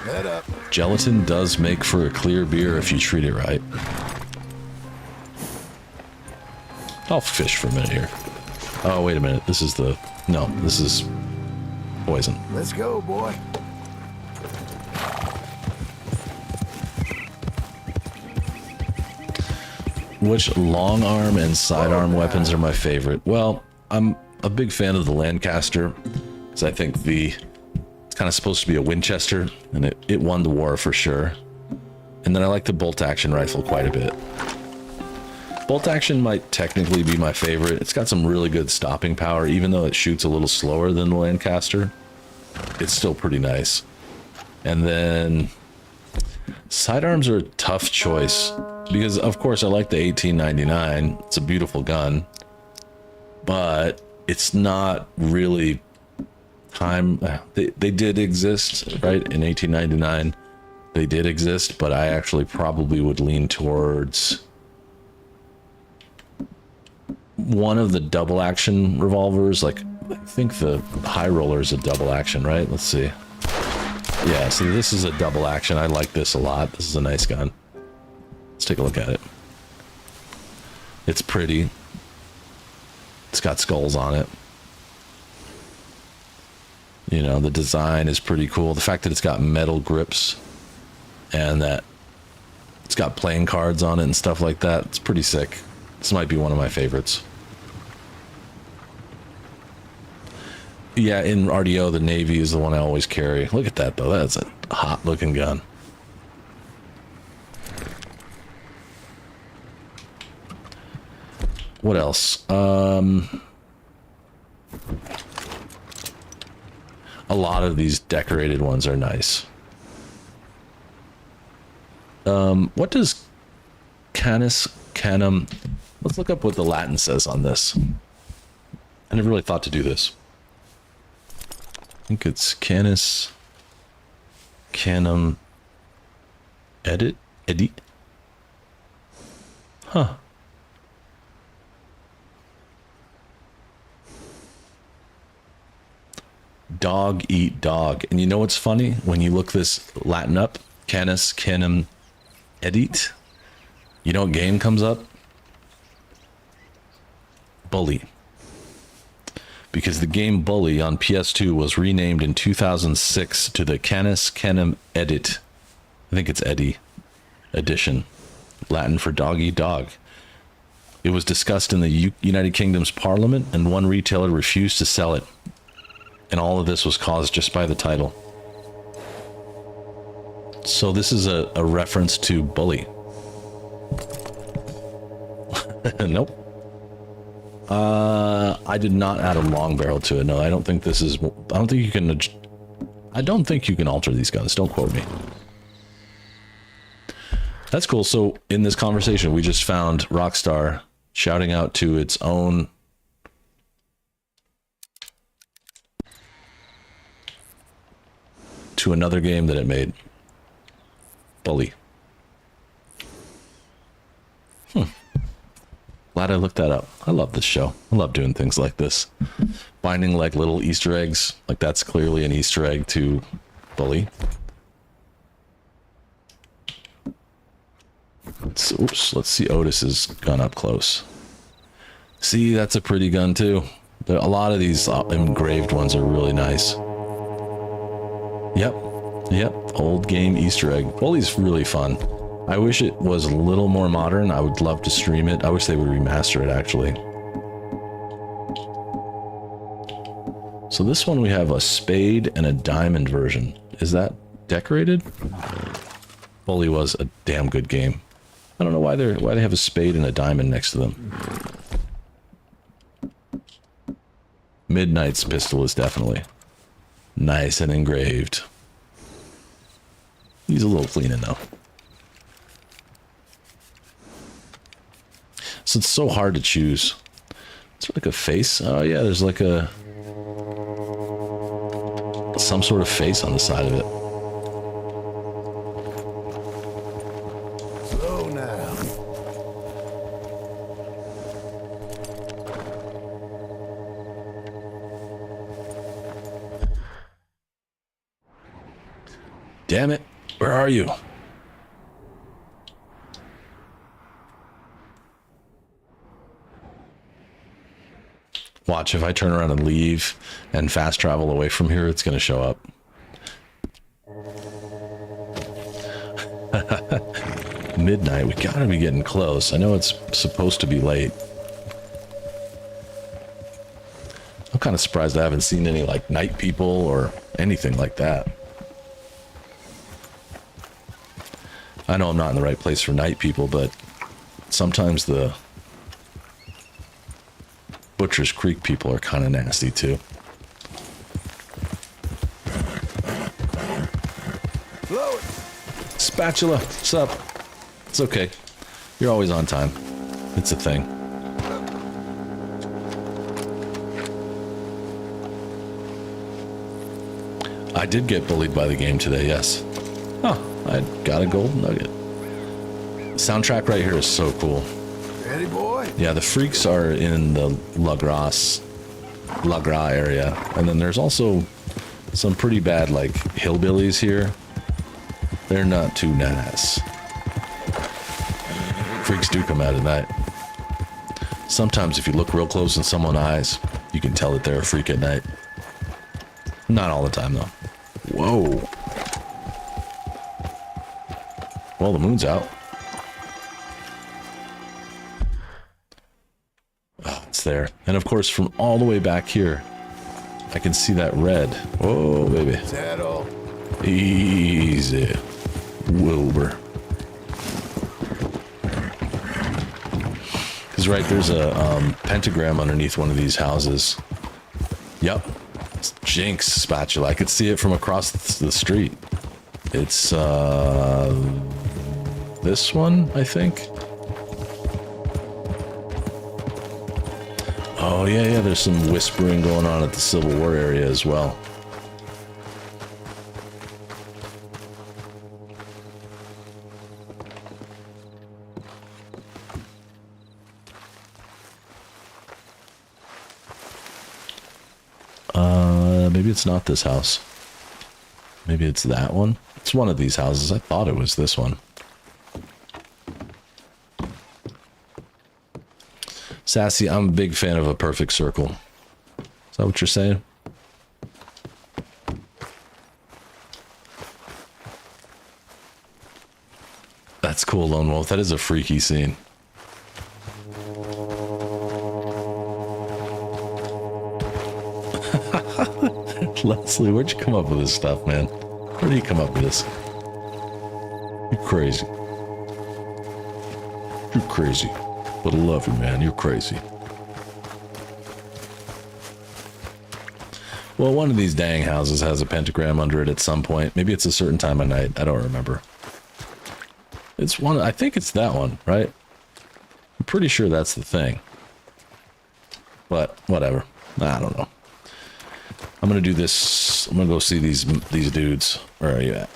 Head up. Gelatin does make for a clear beer if you treat it right. I'll fish for a minute here. Oh, wait a minute. This is the... No, this is poison. Let's go, boy. Which long arm and sidearm weapons are my favorite? Well, I'm a big fan of the Lancaster, because I think it's kind of supposed to be a Winchester, and it won the war for sure. And then I like the bolt-action rifle quite a bit. Bolt-action might technically be my favorite. It's got some really good stopping power, even though it shoots a little slower than the Lancaster. It's still pretty nice. And then sidearms are a tough choice. Because, of course, I like the 1899. It's a beautiful gun. But it's not really time... They did exist, right? In 1899. They did exist, but I actually probably would lean towards one of the double-action revolvers. Like, I think the High Roller is a double-action, right? Let's see. Yeah, see, this is a double-action. I like this a lot. This is a nice gun. Let's take a look at it. It's pretty. It's got skulls on it. You know, the design is pretty cool. The fact that it's got metal grips and that it's got playing cards on it and stuff like that, it's pretty sick. This might be one of my favorites. Yeah, in RDO, the Navy is the one I always carry. Look at that, though. That's a hot-looking gun. What else? A lot of these decorated ones are nice. What does Canis Canum Let's look up what the Latin says on this. I never really thought to do this. I think it's canis canum edit. Huh. Dog eat dog. And you know what's funny? When you look this Latin up, canis canum edit, you know what game comes up? Bully. Because the game Bully on PS2 was renamed in 2006 to the Canis Canem Edit. I think it's Eddie edition. Latin for dog eat dog. It was discussed in the United Kingdom's parliament, and one retailer refused to sell it. And all of this was caused just by the title. So this is a reference to Bully. Nope. I did not add a long barrel to it. No, I don't think this is... I don't think you can alter these guns. Don't quote me. That's cool. So in this conversation, we just found Rockstar shouting out to its own... to another game that it made. Bully. Glad I looked that up. I love this show. I love doing things like this. Finding like little Easter eggs. Like that's clearly an Easter egg to Bully. Oops, let's see Otis's gun up close. See, that's a pretty gun too. A lot of these engraved ones are really nice. Yep, old game Easter egg. Bully's really fun. I wish it was a little more modern. I would love to stream it. I wish they would remaster it, actually. So this one we have a spade and a diamond version. Is that decorated? Bully was a damn good game. I don't know why they have a spade and a diamond next to them. Midnight's pistol is definitely nice and engraved. He's a little cleaning though. So it's so hard to choose. Is there like a face? Oh yeah, there's like some sort of face on the side of it. Slow now. Damn it. Where are you? Watch, if I turn around and leave and fast travel away from here, it's going to show up. Midnight, we gotta be getting close. I know it's supposed to be late. I'm kind of surprised I haven't seen any, like, night people or anything like that. I know I'm not in the right place for night people, but sometimes the Butcher's Creek people are kind of nasty too. Spatula, what's up? It's okay. You're always on time. It's a thing. I did get bullied by the game today, yes. Oh, I got a gold nugget. Soundtrack right here is so cool. Ready, boy? Yeah, the freaks are in the La Gras area. And then there's also some pretty bad, like, hillbillies here. They're not too nice. Freaks do come out at night. Sometimes if you look real close in someone's eyes, you can tell that they're a freak at night. Not all the time, though. Whoa. Well, the moon's out. Oh, it's there. And of course, from all the way back here, I can see that red. Whoa, baby. Is that all? Easy. Wilbur. Because right, there's a pentagram underneath one of these houses. Yep. It's Jinx spatula. I could see it from across the street. It's this one, I think. Oh, yeah, there's some whispering going on at the Civil War area as well. Maybe it's not this house. Maybe it's that one. It's one of these houses. I thought it was this one. Sassy, I'm a big fan of A Perfect Circle. Is that what you're saying? That's cool, Lone Wolf. That is a freaky scene. Leslie, where'd you come up with this stuff, man? Where did you come up with this? You're crazy. You're crazy. But I love you, man. You're crazy. Well, one of these dang houses has a pentagram under it at some point. Maybe it's a certain time of night. I don't remember. It's one. I think it's that one, right? I'm pretty sure that's the thing. But whatever. I don't know. I'm gonna do this. I'm gonna go see these dudes. Where are you at?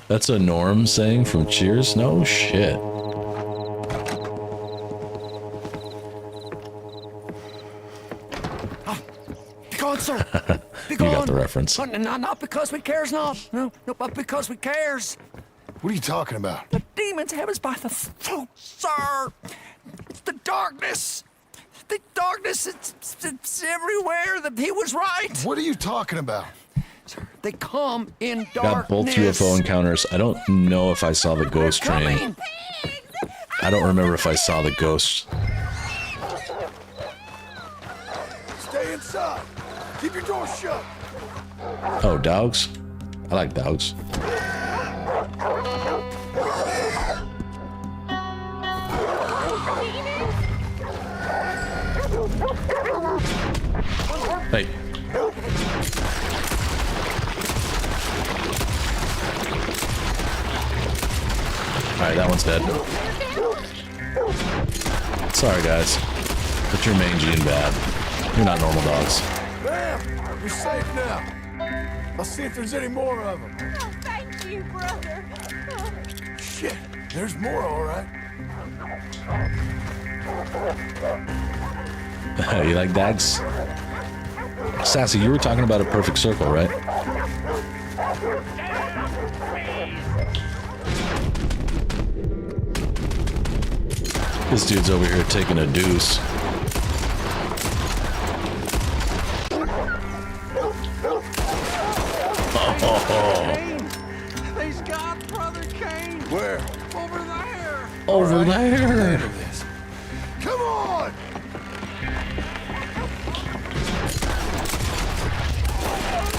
That's a Norm saying from Cheers? No shit. Be gone, sir. Be You gone. got the reference. Not because we cares not. No, but because we cares. What are you talking about? The demons have us by the throat, sir. It's the darkness. The darkness, it's everywhere. He was right. What are you talking about? Sir, they come in darkness. Got both UFO encounters. I don't know if I saw the ghost train. I don't remember if I saw the ghost. Stay inside. Keep your door shut. Oh, dogs? I like dogs. Hey. Alright, that one's dead. Sorry, guys. But you're mangy and bad. You're not normal dogs. Bam! You're safe now. I'll see if there's any more of them. Oh, thank you, brother. Shit, there's more, all right. You like dogs? Sassy, you were talking about A Perfect Circle, right? This dude's over here taking a deuce. He's got Brother Kane. Where? Over there. Over there. Come on!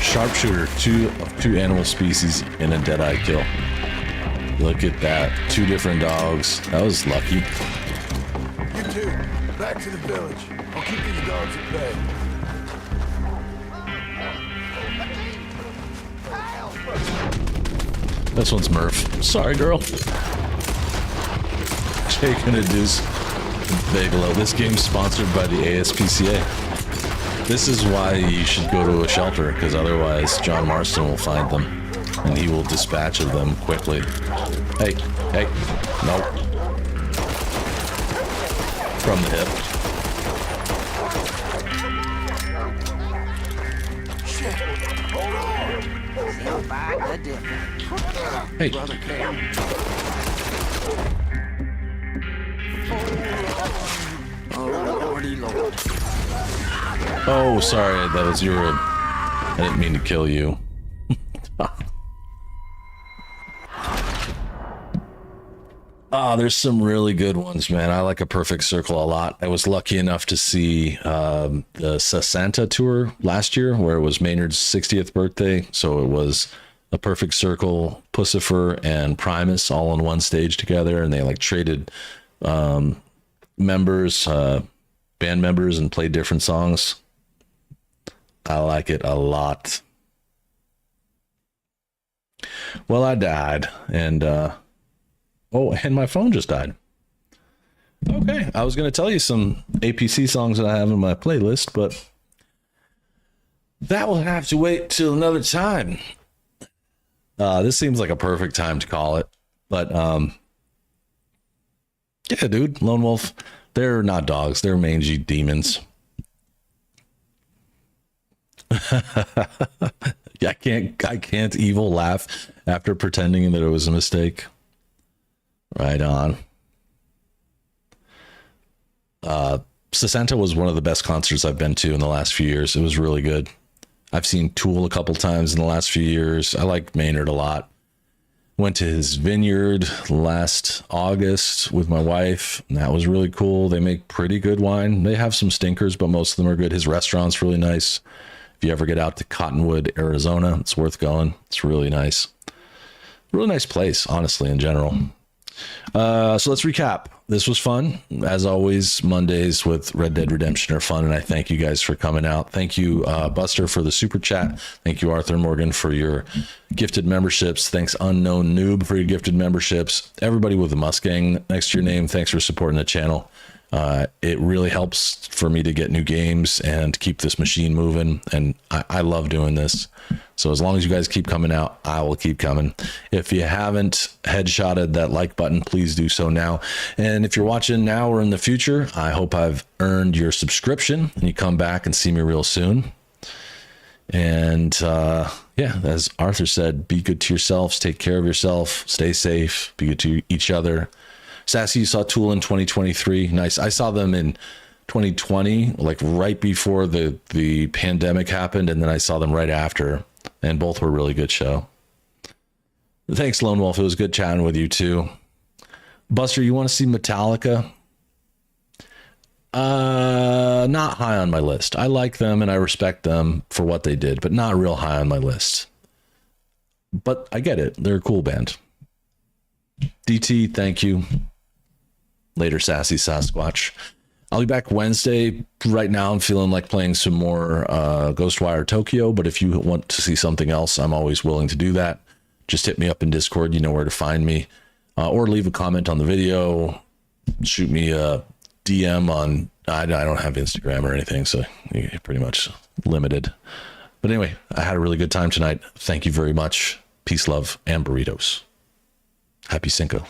Sharpshooter, two animal species in a dead-eye kill. Look at that. 2 different dogs. That was lucky. You two, back to the village. I'll keep these dogs at bay. This one's Murph. Sorry, girl. Taking a deuce. Bagelo. This game's sponsored by the ASPCA. This is why you should go to a shelter, because otherwise John Marston will find them, and he will dispatch of them quickly. Hey, nope. From the hip. Shit! Hold on! Hey. Brother Kane. Oh, Lordy Lord. Oh, sorry, that was your... I didn't mean to kill you. There's some really good ones, man. I like A Perfect Circle a lot. I was lucky enough to see the Santa tour last year, where it was Maynard's 60th birthday. So it was A Perfect Circle, Pussifer, and Primus all on one stage together, and they like traded members, band members, and played different songs. I like it a lot. Well, I died, and Oh, and my phone just died. Okay, I was going to tell you some APC songs that I have in my playlist, but that will have to wait till another time. This seems like a perfect time to call it, but yeah, dude, Lone Wolf, they're not dogs, they're mangy demons. Yeah, I can't evil laugh after pretending that it was a mistake. Right on. Sesenta was one of the best concerts I've been to in the last few years. It was really good. I've seen Tool a couple times in the last few years. I like Maynard a lot. Went to his vineyard last August with my wife, and that was really cool. They make pretty good wine. They have some stinkers, but most of them are good. His restaurant's really nice. If you ever get out to Cottonwood, Arizona, it's worth going. It's really nice. Really nice place, honestly, in general. So let's recap. This was fun. As always, Mondays with Red Dead Redemption are fun, and I thank you guys for coming out. Thank you, Buster, for the super chat. Thank you, Arthur Morgan, for your gifted memberships. Thanks, Unknown Noob, for your gifted memberships. Everybody with the Mustang next to your name, thanks for supporting the channel. It really helps for me to get new games and keep this machine moving, and I love doing this. So as long as you guys keep coming out, I will keep coming. If you haven't headshotted that like button, please do so now. And if you're watching now or in the future, I hope I've earned your subscription and you come back and see me real soon. And yeah, as Arthur said, be good to yourselves, take care of yourself, stay safe, be good to each other. Sassy, you saw Tool in 2023. Nice. I saw them in 2020, like right before the pandemic happened, and then I saw them right after, and both were a really good show. Thanks, Lone Wolf. It was good chatting with you too. Buster, you want to see Metallica? Not high on my list. I like them and I respect them for what they did, but not real high on my list. But I get it. They're a cool band. DT, thank you. Later, Sassy Sasquatch. I'll be back Wednesday. Right now, I'm feeling like playing some more Ghostwire Tokyo, but if you want to see something else, I'm always willing to do that. Just hit me up in Discord. You know where to find me. Or leave a comment on the video. Shoot me a DM on... I don't have Instagram or anything, so you're pretty much limited. But anyway, I had a really good time tonight. Thank you very much. Peace, love, and burritos. Happy Cinco.